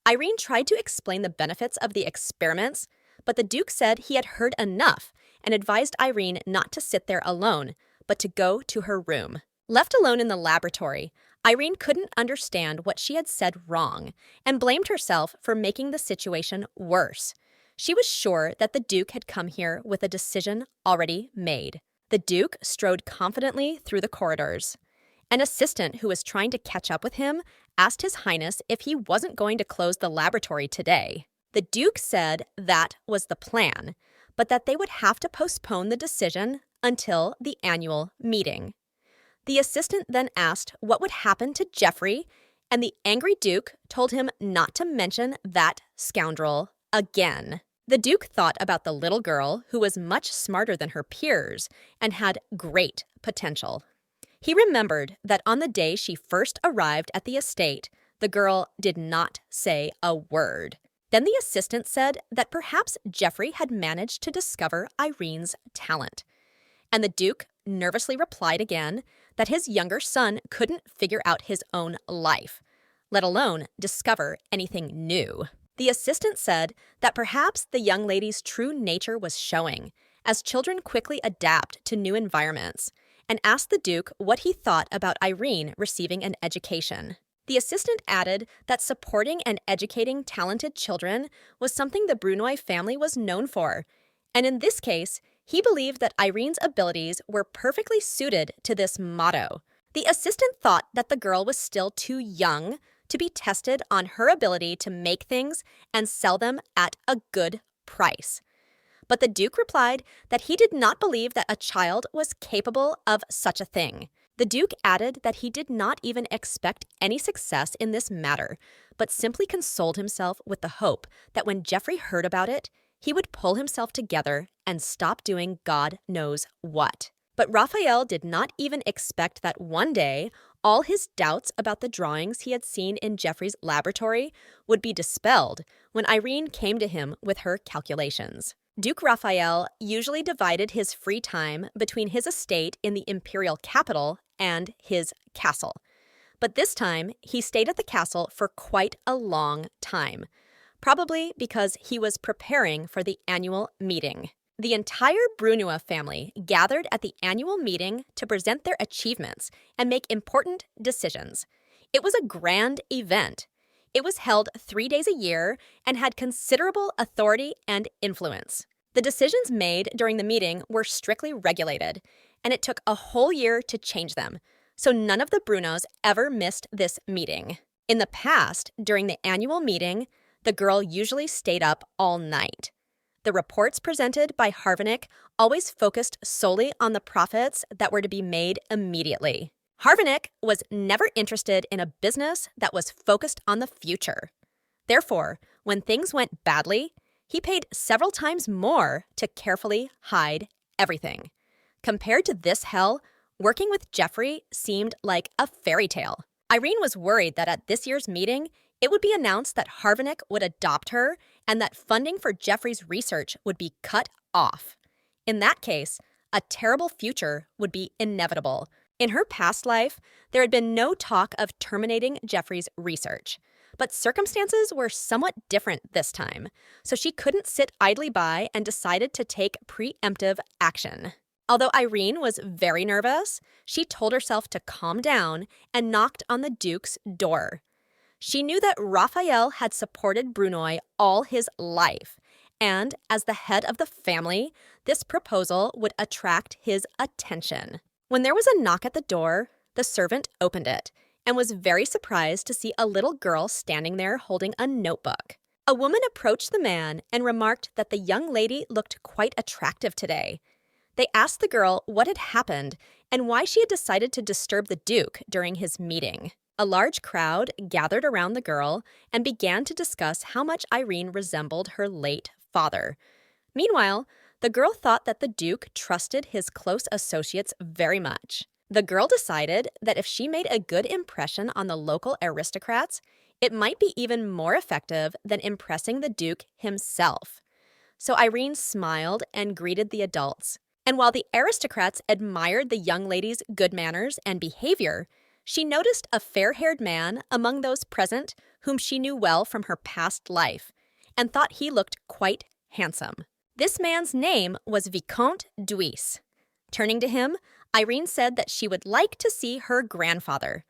Irene tried to explain the benefits of the experiments, but the Duke said he had heard enough and advised Irene not to sit there alone, but to go to her room. Left alone in the laboratory, Irene couldn't understand what she had said wrong and blamed herself for making the situation worse. She was sure that the Duke had come here with a decision already made. The Duke strode confidently through the corridors. An assistant who was trying to catch up with him asked His Highness if he wasn't going to close the laboratory today. The Duke said that was the plan, but that they would have to postpone the decision until the annual meeting. The assistant then asked what would happen to Jeffrey, and the angry Duke told him not to mention that scoundrel again. The Duke thought about the little girl who was much smarter than her peers and had great potential. He remembered that on the day she first arrived at the estate, the girl did not say a word. Then the assistant said that perhaps Jeffrey had managed to discover Irene's talent. And the Duke nervously replied again that his younger son couldn't figure out his own life, let alone discover anything new. The assistant said that perhaps the young lady's true nature was showing, as children quickly adapt to new environments, and asked the Duke what he thought about Irene receiving an education. The assistant added that supporting and educating talented children was something the Brunoy family was known for, and in this case, he believed that Irene's abilities were perfectly suited to this motto. The assistant thought that the girl was still too young to be tested on her ability to make things and sell them at a good price. But the Duke replied that he did not believe that a child was capable of such a thing. The Duke added that he did not even expect any success in this matter, but simply consoled himself with the hope that when Jeffrey heard about it, he would pull himself together and stop doing God knows what. But Raphael did not even expect that one day all his doubts about the drawings he had seen in Jeffrey's laboratory would be dispelled when Irene came to him with her calculations. Duke Raphael usually divided his free time between his estate in the imperial capital and his castle. But this time, he stayed at the castle for quite a long time, probably because he was preparing for the annual meeting. The entire Brunoy family gathered at the annual meeting to present their achievements and make important decisions. It was a grand event. It was held 3 days a year and had considerable authority and influence. The decisions made during the meeting were strictly regulated, and it took a whole year to change them, so none of the Brunos ever missed this meeting. In the past, during the annual meeting, the girl usually stayed up all night. The reports presented by Harvinick always focused solely on the profits that were to be made immediately. Harvinick was never interested in a business that was focused on the future. Therefore, when things went badly, he paid several times more to carefully hide everything. Compared to this hell, working with Jeffrey seemed like a fairy tale. Irene was worried that at this year's meeting, it would be announced that Harvinick would adopt her and that funding for Jeffrey's research would be cut off. In that case, a terrible future would be inevitable. In her past life, there had been no talk of terminating Jeffrey's research. But circumstances were somewhat different this time, so she couldn't sit idly by and decided to take preemptive action. Although Irene was very nervous, she told herself to calm down and knocked on the Duke's door. She knew that Raphael had supported Brunoy all his life, and as the head of the family, this proposal would attract his attention. When there was a knock at the door, the servant opened it and was very surprised to see a little girl standing there holding a notebook. A woman approached the man and remarked that the young lady looked quite attractive today. They asked the girl what had happened and why she had decided to disturb the Duke during his meeting. A large crowd gathered around the girl and began to discuss how much Irene resembled her late father. Meanwhile, the girl thought that the Duke trusted his close associates very much. The girl decided that if she made a good impression on the local aristocrats, it might be even more effective than impressing the Duke himself. So Irene smiled and greeted the adults. And while the aristocrats admired the young lady's good manners and behavior, she noticed a fair-haired man among those present whom she knew well from her past life and thought he looked quite handsome. This man's name was Vicomte d'Huys. Turning to him, Irene said that she would like to see her grandfather.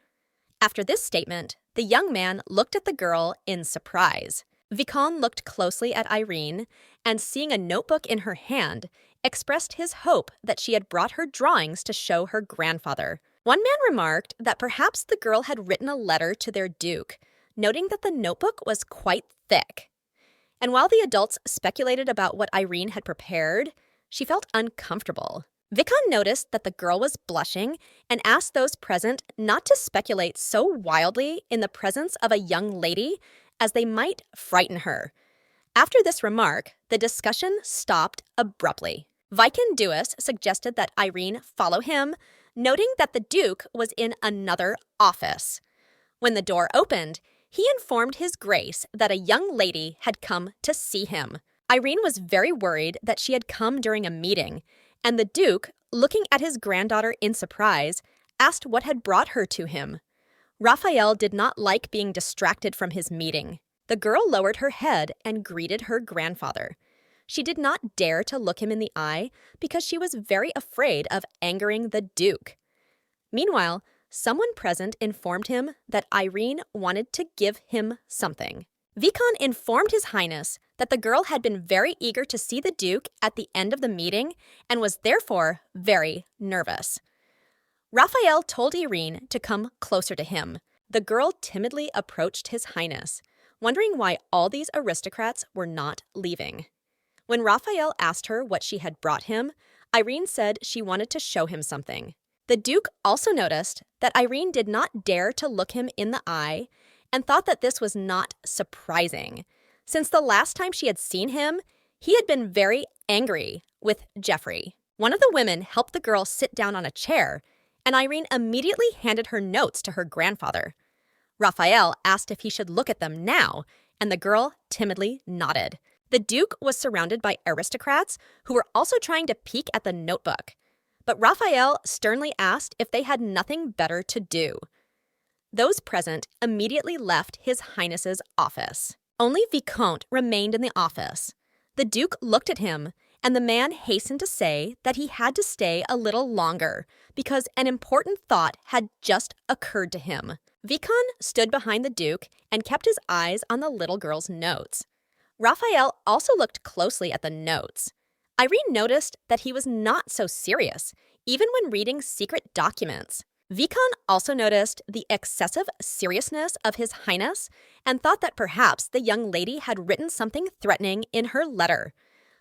After this statement, the young man looked at the girl in surprise. Vicomte looked closely at Irene and, seeing a notebook in her hand, expressed his hope that she had brought her drawings to show her grandfather. One man remarked that perhaps the girl had written a letter to their Duke, noting that the notebook was quite thick. And while the adults speculated about what Irene had prepared, she felt uncomfortable. Vicomte noticed that the girl was blushing and asked those present not to speculate so wildly in the presence of a young lady, as they might frighten her. After this remark, the discussion stopped abruptly. Vicomte d'Huys suggested that Irene follow him, noting that the Duke was in another office. When the door opened, he informed His Grace that a young lady had come to see him. Irene was very worried that she had come during a meeting, and the Duke, looking at his granddaughter in surprise, asked what had brought her to him. Raphael did not like being distracted from his meeting. The girl lowered her head and greeted her grandfather. She did not dare to look him in the eye because she was very afraid of angering the Duke. Meanwhile, someone present informed him that Irene wanted to give him something. Vicomte informed His Highness that the girl had been very eager to see the Duke at the end of the meeting and was therefore very nervous. Raphael told Irene to come closer to him. The girl timidly approached His Highness, wondering why all these aristocrats were not leaving. When Raphael asked her what she had brought him, Irene said she wanted to show him something. The Duke also noticed that Irene did not dare to look him in the eye and thought that this was not surprising. Since the last time she had seen him, he had been very angry with Geoffrey. One of the women helped the girl sit down on a chair, and Irene immediately handed her notes to her grandfather. Raphael asked if he should look at them now, and the girl timidly nodded. The Duke was surrounded by aristocrats who were also trying to peek at the notebook, but Raphael sternly asked if they had nothing better to do. Those present immediately left His Highness's office. Only Vicomte remained in the office. The Duke looked at him, and the man hastened to say that he had to stay a little longer because an important thought had just occurred to him. Vicomte stood behind the Duke and kept his eyes on the little girl's notes. Raphael also looked closely at the notes. Irene noticed that he was not so serious, even when reading secret documents. Vicomte also noticed the excessive seriousness of His Highness and thought that perhaps the young lady had written something threatening in her letter.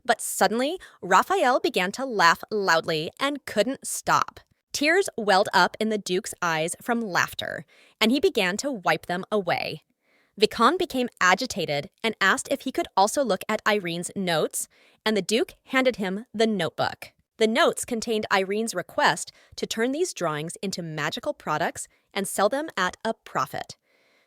But suddenly, Raphael began to laugh loudly and couldn't stop. Tears welled up in the Duke's eyes from laughter, and he began to wipe them away. Vicomte became agitated and asked if he could also look at Irene's notes, and the Duke handed him the notebook. The notes contained Irene's request to turn these drawings into magical products and sell them at a profit.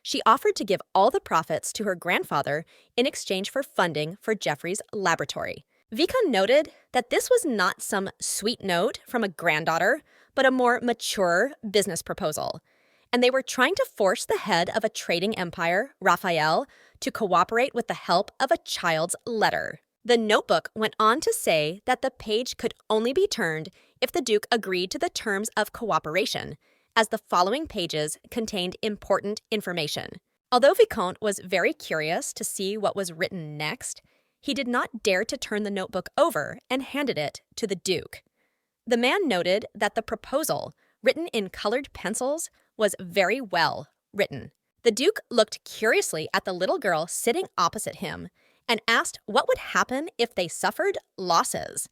She offered to give all the profits to her grandfather in exchange for funding for Geoffrey's laboratory. Vicomte noted that this was not some sweet note from a granddaughter, but a more mature business proposal. And they were trying to force the head of a trading empire, Raphael, to cooperate with the help of a child's letter. The notebook went on to say that the page could only be turned if the Duke agreed to the terms of cooperation, as the following pages contained important information. Although Vicomte was very curious to see what was written next, he did not dare to turn the notebook over and handed it to the Duke. The man noted that the proposal, written in colored pencils, was very well written. The Duke looked curiously at the little girl sitting opposite him and asked what would happen if they suffered losses.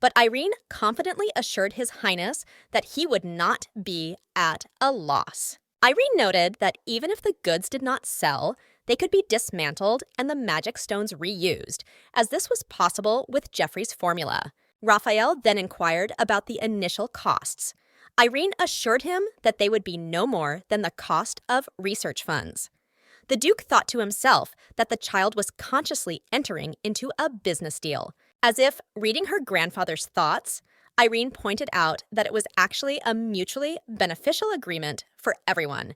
But Irene confidently assured His Highness that he would not be at a loss. Irene noted that even if the goods did not sell, they could be dismantled and the magic stones reused, as this was possible with Jeffrey's formula. Raphael then inquired about the initial costs. Irene assured him that they would be no more than the cost of research funds. The Duke thought to himself that the child was consciously entering into a business deal. As if reading her grandfather's thoughts, Irene pointed out that it was actually a mutually beneficial agreement for everyone.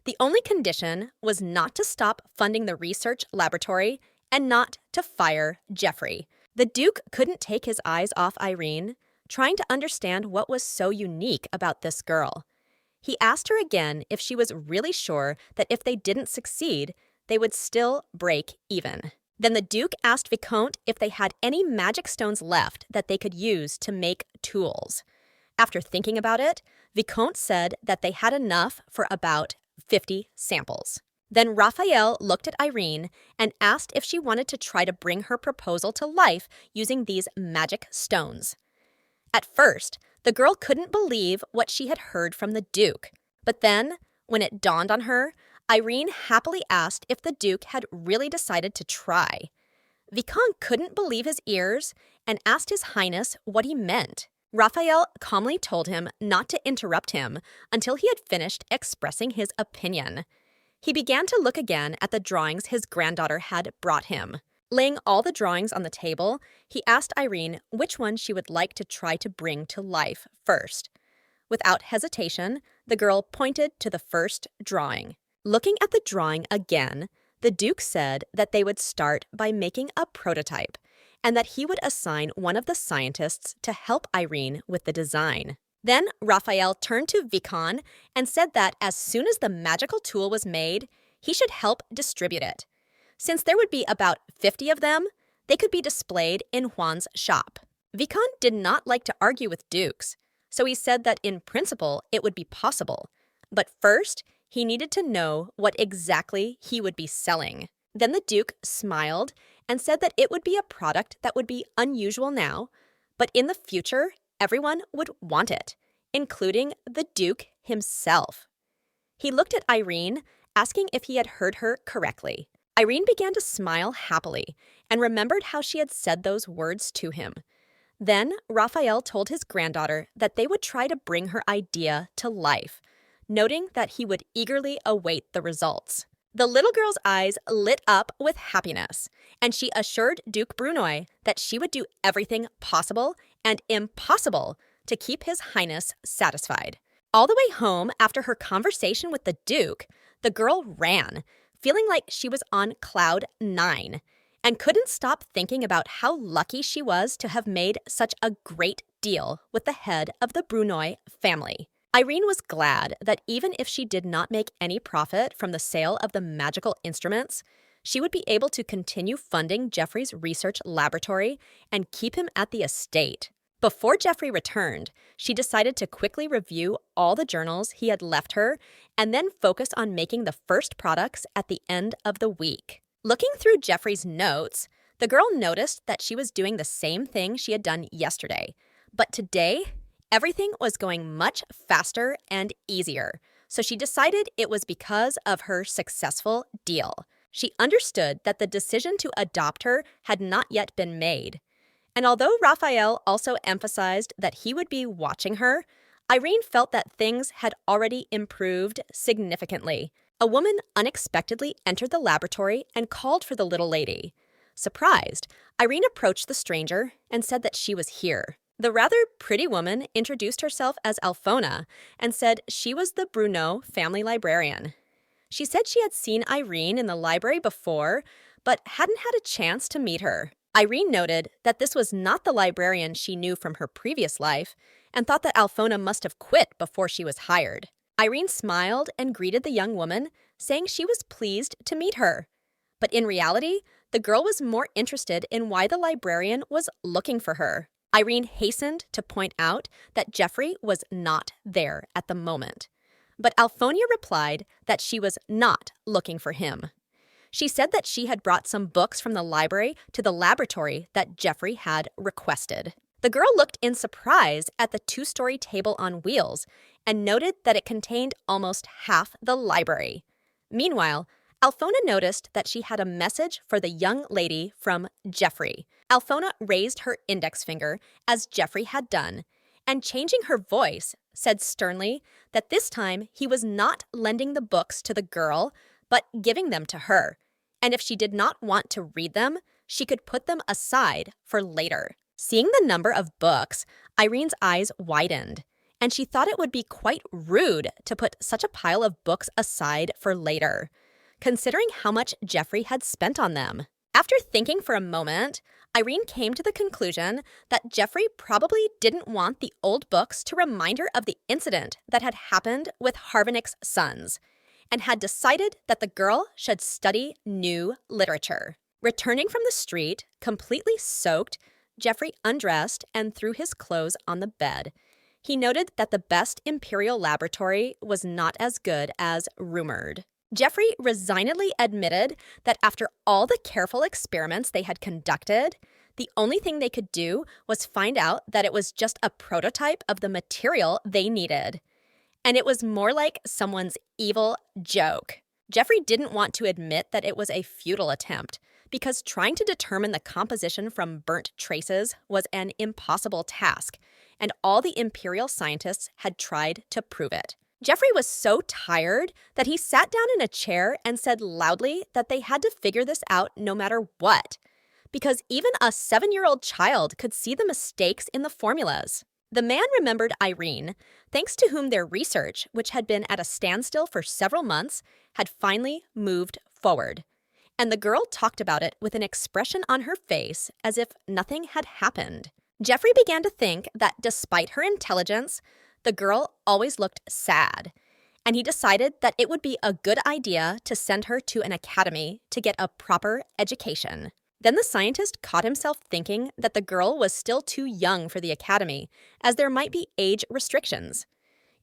The only condition was not to stop funding the research laboratory and not to fire Jeffrey. The Duke couldn't take his eyes off Irene, trying to understand what was so unique about this girl. He asked her again if she was really sure that if they didn't succeed, they would still break even. Then the Duke asked Vicomte if they had any magic stones left that they could use to make tools. After thinking about it, Vicomte said that they had enough for about 50 samples. Then Raphael looked at Irene and asked if she wanted to try to bring her proposal to life using these magic stones. At first, the girl couldn't believe what she had heard from the Duke. But then, when it dawned on her, Irene happily asked if the Duke had really decided to try. Vicomte couldn't believe his ears and asked His Highness what he meant. Raphael calmly told him not to interrupt him until he had finished expressing his opinion. He began to look again at the drawings his granddaughter had brought him. Laying all the drawings on the table, he asked Irene which one she would like to try to bring to life first. Without hesitation, the girl pointed to the first drawing. Looking at the drawing again, the Duke said that they would start by making a prototype and that he would assign one of the scientists to help Irene with the design. Then Raphael turned to Vicomte and said that as soon as the magical tool was made, he should help distribute it. Since there would be about 50 of them, they could be displayed in Juan's shop. Vicomte did not like to argue with dukes, so he said that in principle it would be possible. But first, he needed to know what exactly he would be selling. Then the Duke smiled and said that it would be a product that would be unusual now, but in the future, everyone would want it, including the Duke himself. He looked at Irene, asking if he had heard her correctly. Irene began to smile happily and remembered how she had said those words to him. Then Raphael told his granddaughter that they would try to bring her idea to life, noting that he would eagerly await the results. The little girl's eyes lit up with happiness, and she assured Duke Brunoy that she would do everything possible and impossible to keep His Highness satisfied. All the way home after her conversation with the Duke, the girl ran, feeling like she was on cloud 9, and couldn't stop thinking about how lucky she was to have made such a great deal with the head of the Brunoy family. Irene was glad that even if she did not make any profit from the sale of the magical instruments, she would be able to continue funding Jeffrey's research laboratory and keep him at the estate. Before Jeffrey returned, she decided to quickly review all the journals he had left her and then focus on making the first products at the end of the week. Looking through Jeffrey's notes, the girl noticed that she was doing the same thing she had done yesterday, but today, everything was going much faster and easier, so she decided it was because of her successful deal. She understood that the decision to adopt her had not yet been made. And although Raphael also emphasized that he would be watching her, Irene felt that things had already improved significantly. A woman unexpectedly entered the laboratory and called for the little lady. Surprised, Irene approached the stranger and said that she was here. The rather pretty woman introduced herself as Alphona and said she was the Bruno family librarian. She said she had seen Irene in the library before, but hadn't had a chance to meet her. Irene noted that this was not the librarian she knew from her previous life and thought that Alphona must have quit before she was hired. Irene smiled and greeted the young woman, saying she was pleased to meet her. But in reality, the girl was more interested in why the librarian was looking for her. Irene hastened to point out that Jeffrey was not there at the moment. But Alphonia replied that she was not looking for him. She said that she had brought some books from the library to the laboratory that Jeffrey had requested. The girl looked in surprise at the two-story table on wheels and noted that it contained almost half the library. Meanwhile, Alphona noticed that she had a message for the young lady from Jeffrey. Alphona raised her index finger, as Jeffrey had done, and changing her voice, said sternly that this time he was not lending the books to the girl, but giving them to her, and if she did not want to read them, she could put them aside for later. Seeing the number of books, Irene's eyes widened, and she thought it would be quite rude to put such a pile of books aside for later, considering how much Jeffrey had spent on them. After thinking for a moment, Irene came to the conclusion that Jeffrey probably didn't want the old books to remind her of the incident that had happened with Harvinick's sons, and had decided that the girl should study new literature. Returning from the street, completely soaked, Jeffrey undressed and threw his clothes on the bed. He noted that the best Imperial laboratory was not as good as rumored. Jeffrey resignedly admitted that after all the careful experiments they had conducted, the only thing they could do was find out that it was just a prototype of the material they needed. And it was more like someone's evil joke. Jeffrey didn't want to admit that it was a futile attempt, because trying to determine the composition from burnt traces was an impossible task, and all the Imperial scientists had tried to prove it. Jeffrey was so tired that he sat down in a chair and said loudly that they had to figure this out no matter what, because even a 7-year-old child could see the mistakes in the formulas. The man remembered Irene, thanks to whom their research, which had been at a standstill for several months, had finally moved forward. And the girl talked about it with an expression on her face as if nothing had happened. Jeffrey began to think that despite her intelligence, the girl always looked sad, and he decided that it would be a good idea to send her to an academy to get a proper education. Then the scientist caught himself thinking that the girl was still too young for the academy, as there might be age restrictions.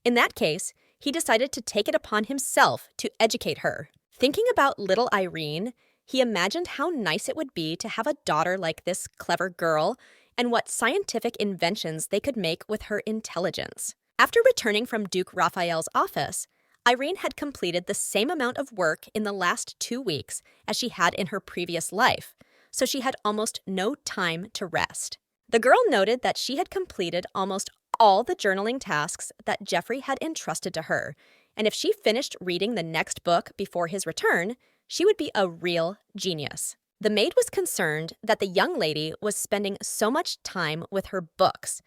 In that case, he decided to take it upon himself to educate her. Thinking about little Irene, he imagined how nice it would be to have a daughter like this clever girl, and what scientific inventions they could make with her intelligence. After returning from Duke Raphael's office, Irene had completed the same amount of work in the last 2 weeks as she had in her previous life, so she had almost no time to rest. The girl noted that she had completed almost all the journaling tasks that Jeffrey had entrusted to her, and if she finished reading the next book before his return, she would be a real genius. The maid was concerned that the young lady was spending so much time with her books,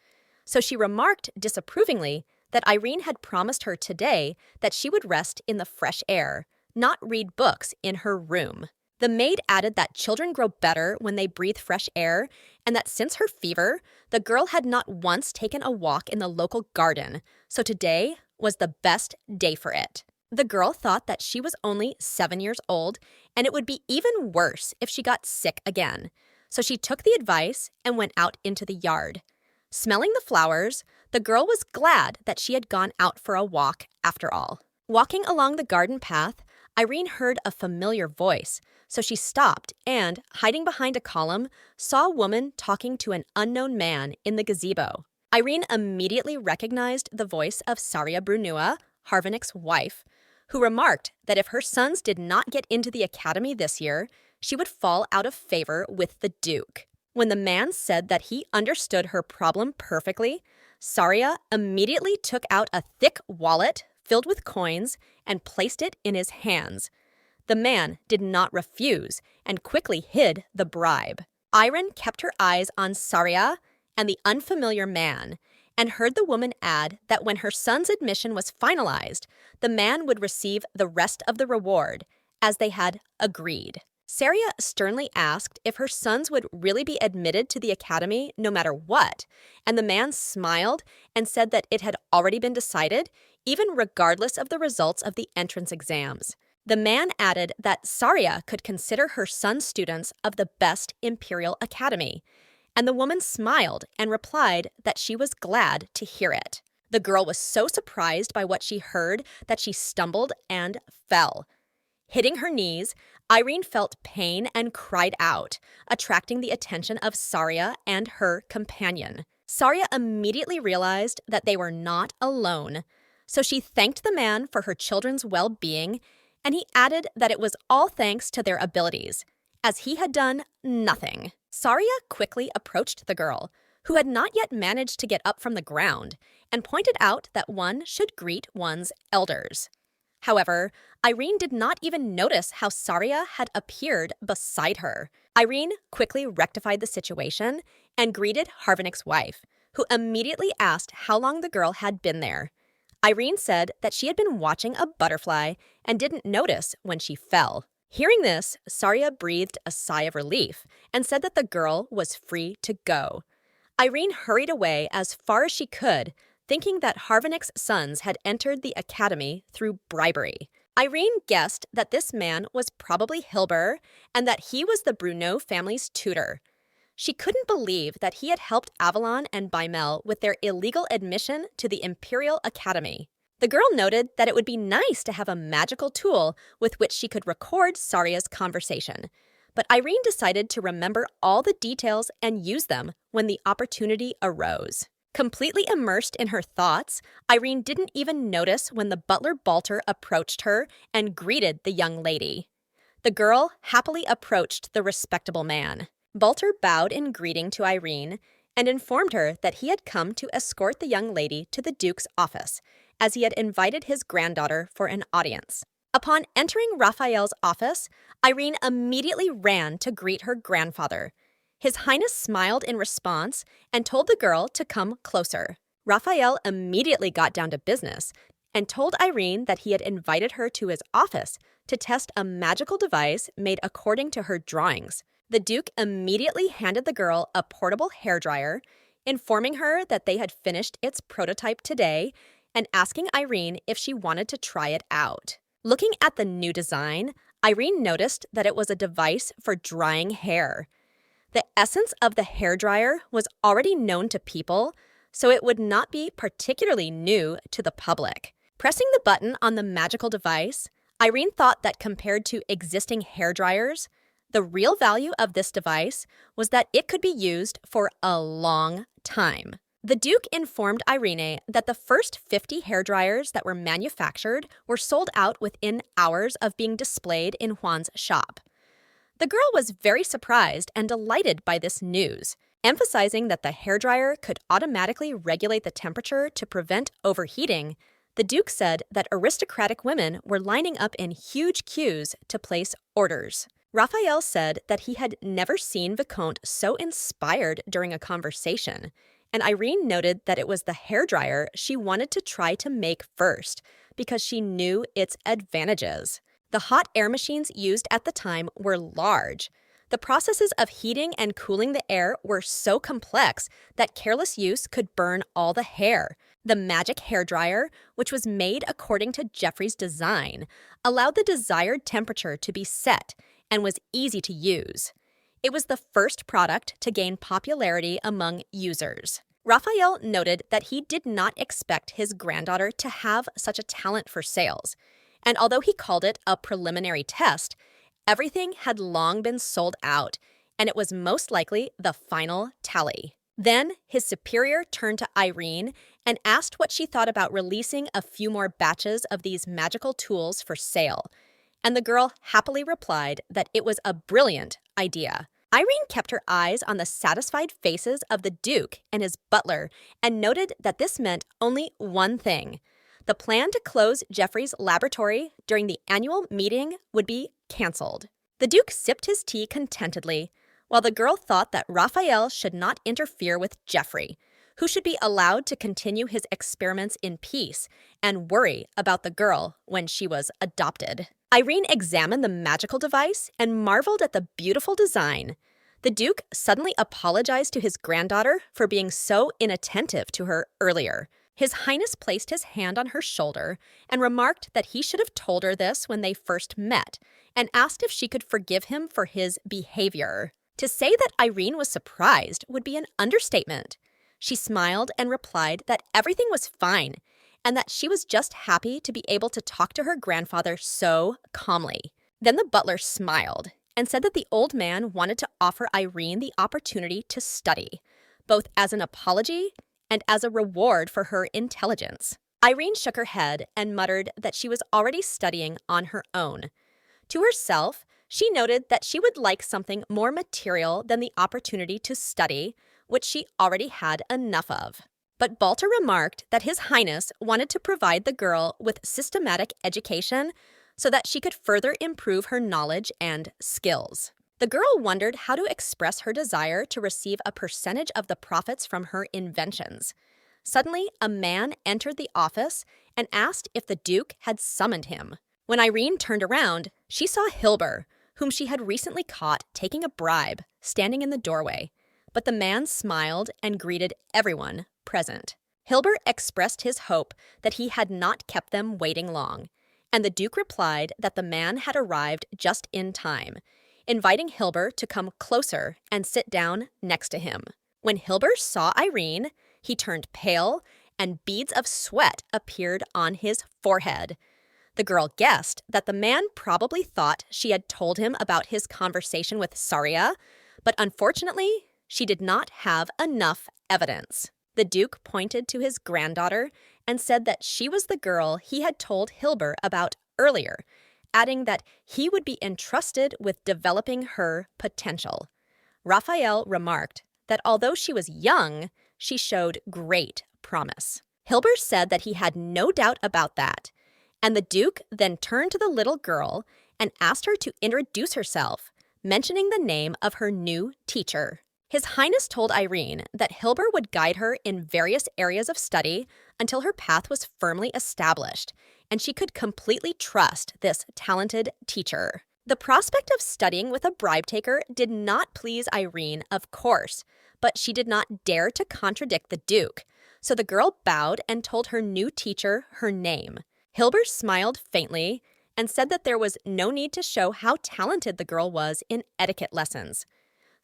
so she remarked disapprovingly that Irene had promised her today that she would rest in the fresh air, not read books in her room. The maid added that children grow better when they breathe fresh air, and that since her fever, the girl had not once taken a walk in the local garden, so today was the best day for it. The girl thought that she was only 7 years old, and it would be even worse if she got sick again, so she took the advice and went out into the yard. Smelling the flowers, the girl was glad that she had gone out for a walk after all. Walking along the garden path, Irene heard a familiar voice, so she stopped and, hiding behind a column, saw a woman talking to an unknown man in the gazebo. Irene immediately recognized the voice of Saria Brunua, Harvinick's wife, who remarked that if her sons did not get into the academy this year, she would fall out of favor with the Duke. When the man said that he understood her problem perfectly, Saria immediately took out a thick wallet filled with coins and placed it in his hands. The man did not refuse and quickly hid the bribe. Irene kept her eyes on Saria and the unfamiliar man, and heard the woman add that when her son's admission was finalized, the man would receive the rest of the reward, as they had agreed. Saria sternly asked if her sons would really be admitted to the academy no matter what, and the man smiled and said that it had already been decided, even regardless of the results of the entrance exams. The man added that Saria could consider her son's students of the best imperial academy, and the woman smiled and replied that she was glad to hear it. The girl was so surprised by what she heard that she stumbled and fell. Hitting her knees, Irene felt pain and cried out, attracting the attention of Saria and her companion. Saria immediately realized that they were not alone, so she thanked the man for her children's well-being, and he added that it was all thanks to their abilities, as he had done nothing. Saria quickly approached the girl, who had not yet managed to get up from the ground, and pointed out that one should greet one's elders. However, Irene did not even notice how Saria had appeared beside her. Irene quickly rectified the situation and greeted Harvanik's wife, who immediately asked how long the girl had been there. Irene said that she had been watching a butterfly and didn't notice when she fell. Hearing this, Saria breathed a sigh of relief and said that the girl was free to go. Irene hurried away as far as she could, thinking that Harvanik's sons had entered the academy through bribery. Irene guessed that this man was probably Hilbur and that he was the Bruneau family's tutor. She couldn't believe that he had helped Avalon and Bimel with their illegal admission to the Imperial Academy. The girl noted that it would be nice to have a magical tool with which she could record Saria's conversation, but Irene decided to remember all the details and use them when the opportunity arose. Completely immersed in her thoughts, Irene didn't even notice when the butler Balter approached her and greeted the young lady. The girl happily approached the respectable man. Balter bowed in greeting to Irene and informed her that he had come to escort the young lady to the Duke's office, as he had invited his granddaughter for an audience. Upon entering Raphael's office, Irene immediately ran to greet her grandfather. His Highness smiled in response and told the girl to come closer. Raphael immediately got down to business and told Irene that he had invited her to his office to test a magical device made according to her drawings. The Duke immediately handed the girl a portable hairdryer, informing her that they had finished its prototype today and asking Irene if she wanted to try it out. Looking at the new design, Irene noticed that it was a device for drying hair. The essence of the hairdryer was already known to people, so it would not be particularly new to the public. Pressing the button on the magical device, Irene thought that compared to existing hairdryers, the real value of this device was that it could be used for a long time. The Duke informed Irene that the first 50 hairdryers that were manufactured were sold out within hours of being displayed in Juan's shop. The girl was very surprised and delighted by this news, emphasizing that the hairdryer could automatically regulate the temperature to prevent overheating. The Duke said that aristocratic women were lining up in huge queues to place orders. Raphael said that he had never seen Vicomte so inspired during a conversation, and Irene noted that it was the hairdryer she wanted to try to make first because she knew its advantages. The hot air machines used at the time were large. The processes of heating and cooling the air were so complex that careless use could burn all the hair. The magic hairdryer, which was made according to Jeffrey's design, allowed the desired temperature to be set and was easy to use. It was the first product to gain popularity among users. Raphael noted that he did not expect his granddaughter to have such a talent for sales, and although he called it a preliminary test, everything had long been sold out, and it was most likely the final tally. Then his superior turned to Irene and asked what she thought about releasing a few more batches of these magical tools for sale, and the girl happily replied that it was a brilliant idea. Irene kept her eyes on the satisfied faces of the Duke and his butler and noted that this meant only one thing. The plan to close Jeffrey's laboratory during the annual meeting would be canceled. The Duke sipped his tea contentedly, while the girl thought that Raphael should not interfere with Jeffrey, who should be allowed to continue his experiments in peace and worry about the girl when she was adopted. Irene examined the magical device and marveled at the beautiful design. The Duke suddenly apologized to his granddaughter for being so inattentive to her earlier. His Highness placed his hand on her shoulder and remarked that he should have told her this when they first met, and asked if she could forgive him for his behavior. To say that Irene was surprised would be an understatement. She smiled and replied that everything was fine, and that she was just happy to be able to talk to her grandfather so calmly. Then the butler smiled and said that the old man wanted to offer Irene the opportunity to study, both as an apology and as a reward for her intelligence. Irene shook her head and muttered that she was already studying on her own. To herself, she noted that she would like something more material than the opportunity to study, which she already had enough of. But Balter remarked that His Highness wanted to provide the girl with systematic education so that she could further improve her knowledge and skills. The girl wondered how to express her desire to receive a percentage of the profits from her inventions. Suddenly, a man entered the office and asked if the Duke had summoned him. When Irene turned around, she saw Hilbur, whom she had recently caught taking a bribe, standing in the doorway. But the man smiled and greeted everyone present. Hilbur expressed his hope that he had not kept them waiting long, and the Duke replied that the man had arrived just in time, inviting Hilbur to come closer and sit down next to him. When Hilbur saw Irene, he turned pale, and beads of sweat appeared on his forehead. The girl guessed that the man probably thought she had told him about his conversation with Saria, but unfortunately, she did not have enough evidence. The Duke pointed to his granddaughter and said that she was the girl he had told Hilbur about earlier, adding that he would be entrusted with developing her potential. Raphael remarked that although she was young, she showed great promise. Hilbur said that he had no doubt about that, and the Duke then turned to the little girl and asked her to introduce herself, mentioning the name of her new teacher. His Highness told Irene that Hilbur would guide her in various areas of study until her path was firmly established, and she could completely trust this talented teacher. The prospect of studying with a bribe taker did not please Irene, of course, but she did not dare to contradict the Duke, so the girl bowed and told her new teacher her name. Hilbur smiled faintly and said that there was no need to show how talented the girl was in etiquette lessons.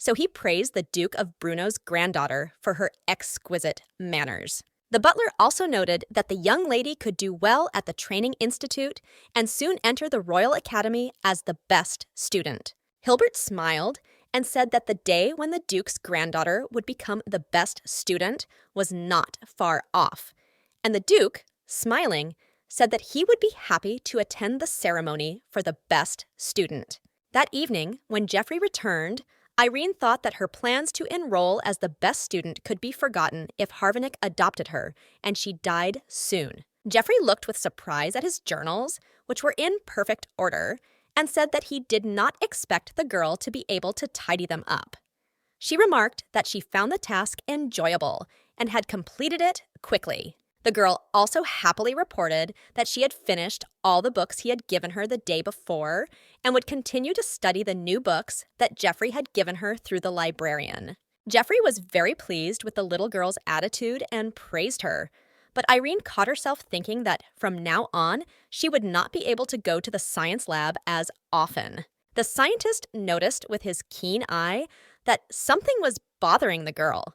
So he praised the Duke of Brunno's granddaughter for her exquisite manners. The butler also noted that the young lady could do well at the Training Institute and soon enter the Royal Academy as the best student. Hilbert smiled and said that the day when the Duke's granddaughter would become the best student was not far off. And the Duke, smiling, said that he would be happy to attend the ceremony for the best student. That evening, when Geoffrey returned, Irene thought that her plans to enroll as the best student could be forgotten if Harvinick adopted her, and she died soon. Geoffrey looked with surprise at his journals, which were in perfect order, and said that he did not expect the girl to be able to tidy them up. She remarked that she found the task enjoyable and had completed it quickly. The girl also happily reported that she had finished all the books he had given her the day before and would continue to study the new books that Geoffrey had given her through the librarian. Geoffrey was very pleased with the little girl's attitude and praised her, but Irene caught herself thinking that from now on, she would not be able to go to the science lab as often. The scientist noticed with his keen eye that something was bothering the girl.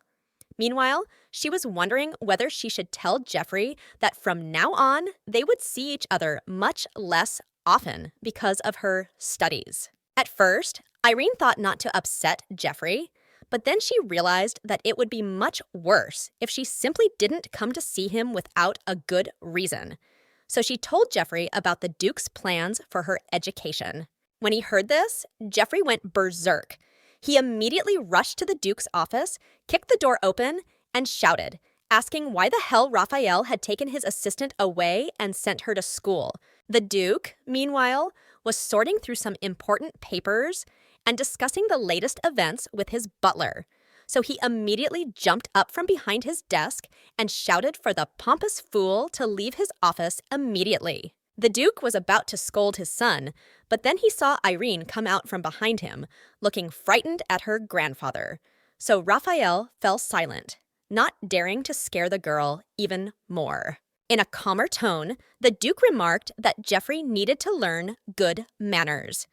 Meanwhile, she was wondering whether she should tell Geoffrey that from now on, they would see each other much less often because of her studies. At first, Irene thought not to upset Geoffrey, but then she realized that it would be much worse if she simply didn't come to see him without a good reason. So she told Geoffrey about the Duke's plans for her education. When he heard this, Geoffrey went berserk. He immediately rushed to the Duke's office, kicked the door open, and shouted, asking why the hell Raphael had taken his assistant away and sent her to school. The Duke, meanwhile, was sorting through some important papers and discussing the latest events with his butler. So he immediately jumped up from behind his desk and shouted for the pompous fool to leave his office immediately. The Duke was about to scold his son, but then he saw Irene come out from behind him, looking frightened at her grandfather. So Raphael fell silent, not daring to scare the girl even more. In a calmer tone, the Duke remarked that Jeffrey needed to learn good manners.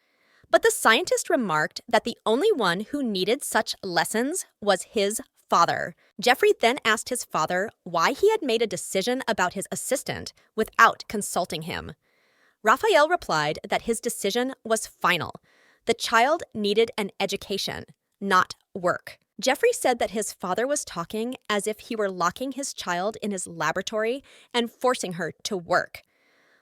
But the scientist remarked that the only one who needed such lessons was his father. Jeffrey then asked his father why he had made a decision about his assistant without consulting him. Raphael replied that his decision was final. The child needed an education, not work. Jeffrey said that his father was talking as if he were locking his child in his laboratory and forcing her to work.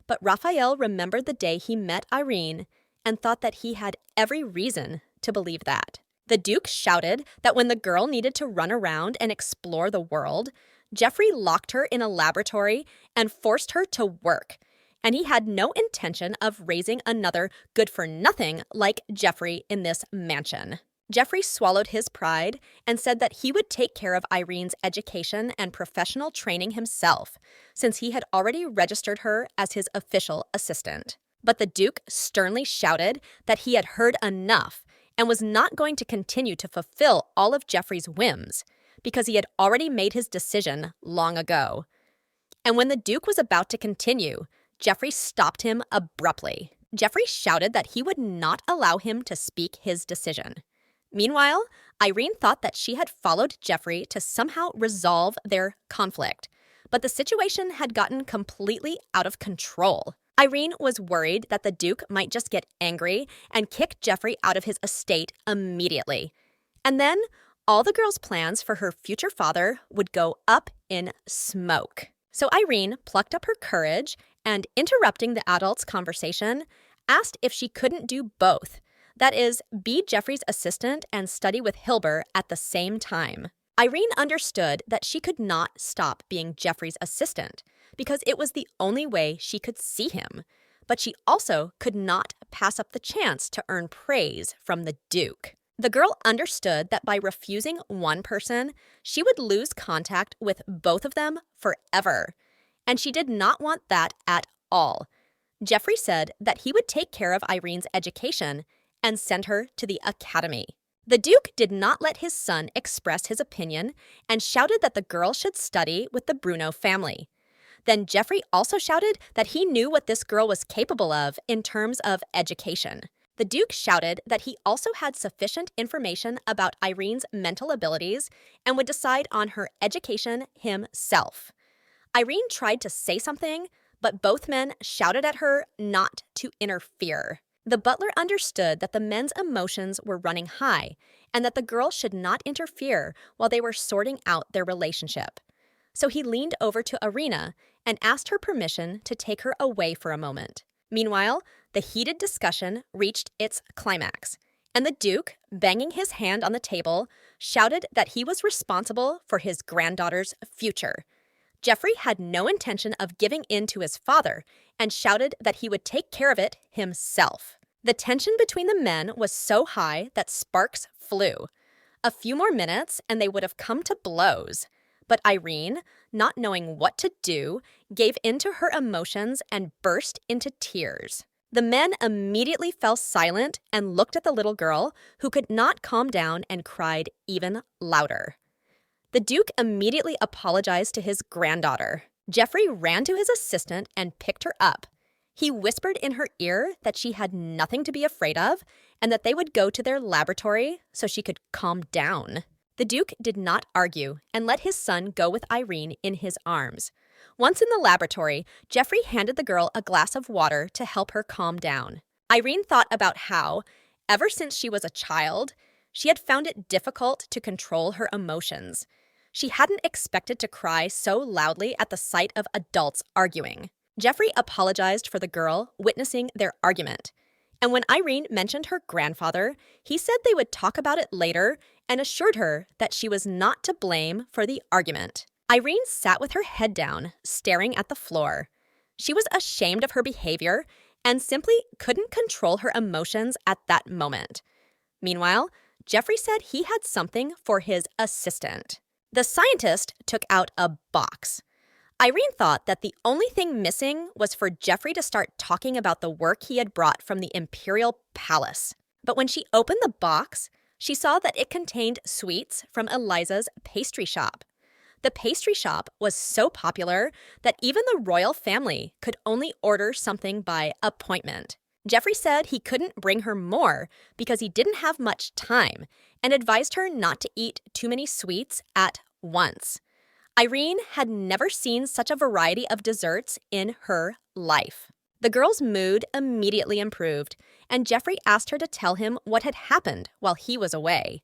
But Raphael remembered the day he met Irene and thought that he had every reason to believe that. The Duke shouted that when the girl needed to run around and explore the world, Jeffrey locked her in a laboratory and forced her to work. And he had no intention of raising another good-for-nothing like Jeffrey in this mansion. Jeffrey swallowed his pride and said that he would take care of Irene's education and professional training himself, since he had already registered her as his official assistant. But the Duke sternly shouted that he had heard enough and was not going to continue to fulfill all of Jeffrey's whims, because he had already made his decision long ago. And when the Duke was about to continue, Jeffrey stopped him abruptly. Jeffrey shouted that he would not allow him to speak his decision. Meanwhile, Irene thought that she had followed Jeffrey to somehow resolve their conflict, but the situation had gotten completely out of control. Irene was worried that the Duke might just get angry and kick Jeffrey out of his estate immediately. And then all the girl's plans for her future father would go up in smoke. So Irene plucked up her courage and, interrupting the adults' conversation, asked if she couldn't do both. That is, be Jeffrey's assistant and study with Hilbert at the same time. Irene understood that she could not stop being Jeffrey's assistant because it was the only way she could see him. But she also could not pass up the chance to earn praise from the Duke. The girl understood that by refusing one person, she would lose contact with both of them forever. And she did not want that at all. Jeffrey said that he would take care of Irene's education and send her to the academy. The Duke did not let his son express his opinion and shouted that the girl should study with the Bruno family. Then Jeffrey also shouted that he knew what this girl was capable of in terms of education. The Duke shouted that he also had sufficient information about Irene's mental abilities and would decide on her education himself. Irene tried to say something, but both men shouted at her not to interfere. The butler understood that the men's emotions were running high and that the girl should not interfere while they were sorting out their relationship. So he leaned over to Irina and asked her permission to take her away for a moment. Meanwhile, the heated discussion reached its climax, and the Duke, banging his hand on the table, shouted that he was responsible for his granddaughter's future. Jeffrey had no intention of giving in to his father and shouted that he would take care of it himself. The tension between the men was so high that sparks flew. A few more minutes and they would have come to blows. But Irene, not knowing what to do, gave in to her emotions and burst into tears. The men immediately fell silent and looked at the little girl, who could not calm down and cried even louder. The Duke immediately apologized to his granddaughter. Jeffrey ran to his assistant and picked her up. He whispered in her ear that she had nothing to be afraid of and that they would go to their laboratory so she could calm down. The Duke did not argue and let his son go with Irene in his arms. Once in the laboratory, Jeffrey handed the girl a glass of water to help her calm down. Irene thought about how, ever since she was a child, she had found it difficult to control her emotions. She hadn't expected to cry so loudly at the sight of adults arguing. Jeffrey apologized for the girl witnessing their argument. And when Irene mentioned her grandfather, he said they would talk about it later and assured her that she was not to blame for the argument. Irene sat with her head down, staring at the floor. She was ashamed of her behavior and simply couldn't control her emotions at that moment. Meanwhile, Jeffrey said he had something for his assistant. The scientist took out a box. Irene thought that the only thing missing was for Jeffrey to start talking about the work he had brought from the Imperial Palace. But when she opened the box, she saw that it contained sweets from Eliza's pastry shop. The pastry shop was so popular that even the royal family could only order something by appointment. Jeffrey said he couldn't bring her more because he didn't have much time and advised her not to eat too many sweets at once. Irene had never seen such a variety of desserts in her life. The girl's mood immediately improved, and Jeffrey asked her to tell him what had happened while he was away.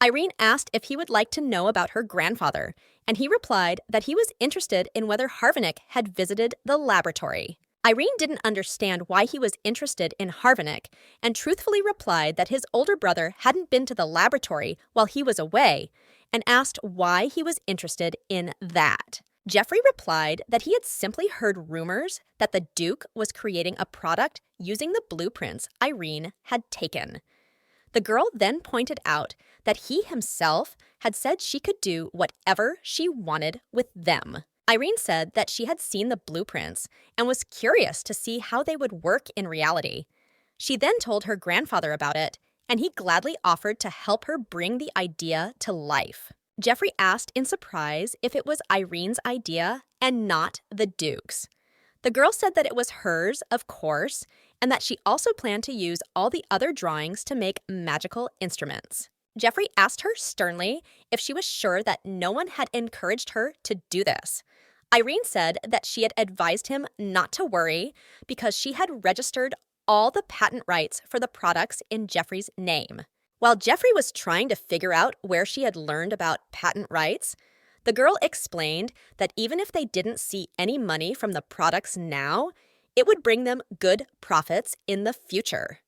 Irene asked if he would like to know about her grandfather, and he replied that he was interested in whether Harvinick had visited the laboratory. Irene didn't understand why he was interested in Harvinick and truthfully replied that his older brother hadn't been to the laboratory while he was away and asked why he was interested in that. Jeffrey replied that he had simply heard rumors that the Duke was creating a product using the blueprints Irene had taken. The girl then pointed out that he himself had said she could do whatever she wanted with them. Irene said that she had seen the blueprints and was curious to see how they would work in reality. She then told her grandfather about it, and he gladly offered to help her bring the idea to life. Jeffrey asked in surprise if it was Irene's idea and not the Duke's. The girl said that it was hers, of course, and that she also planned to use all the other drawings to make magical instruments. Jeffrey asked her sternly if she was sure that no one had encouraged her to do this. Irene said that she had advised him not to worry because she had registered all the patent rights for the products in Jeffrey's name. While Jeffrey was trying to figure out where she had learned about patent rights, the girl explained that even if they didn't see any money from the products now, it would bring them good profits in the future.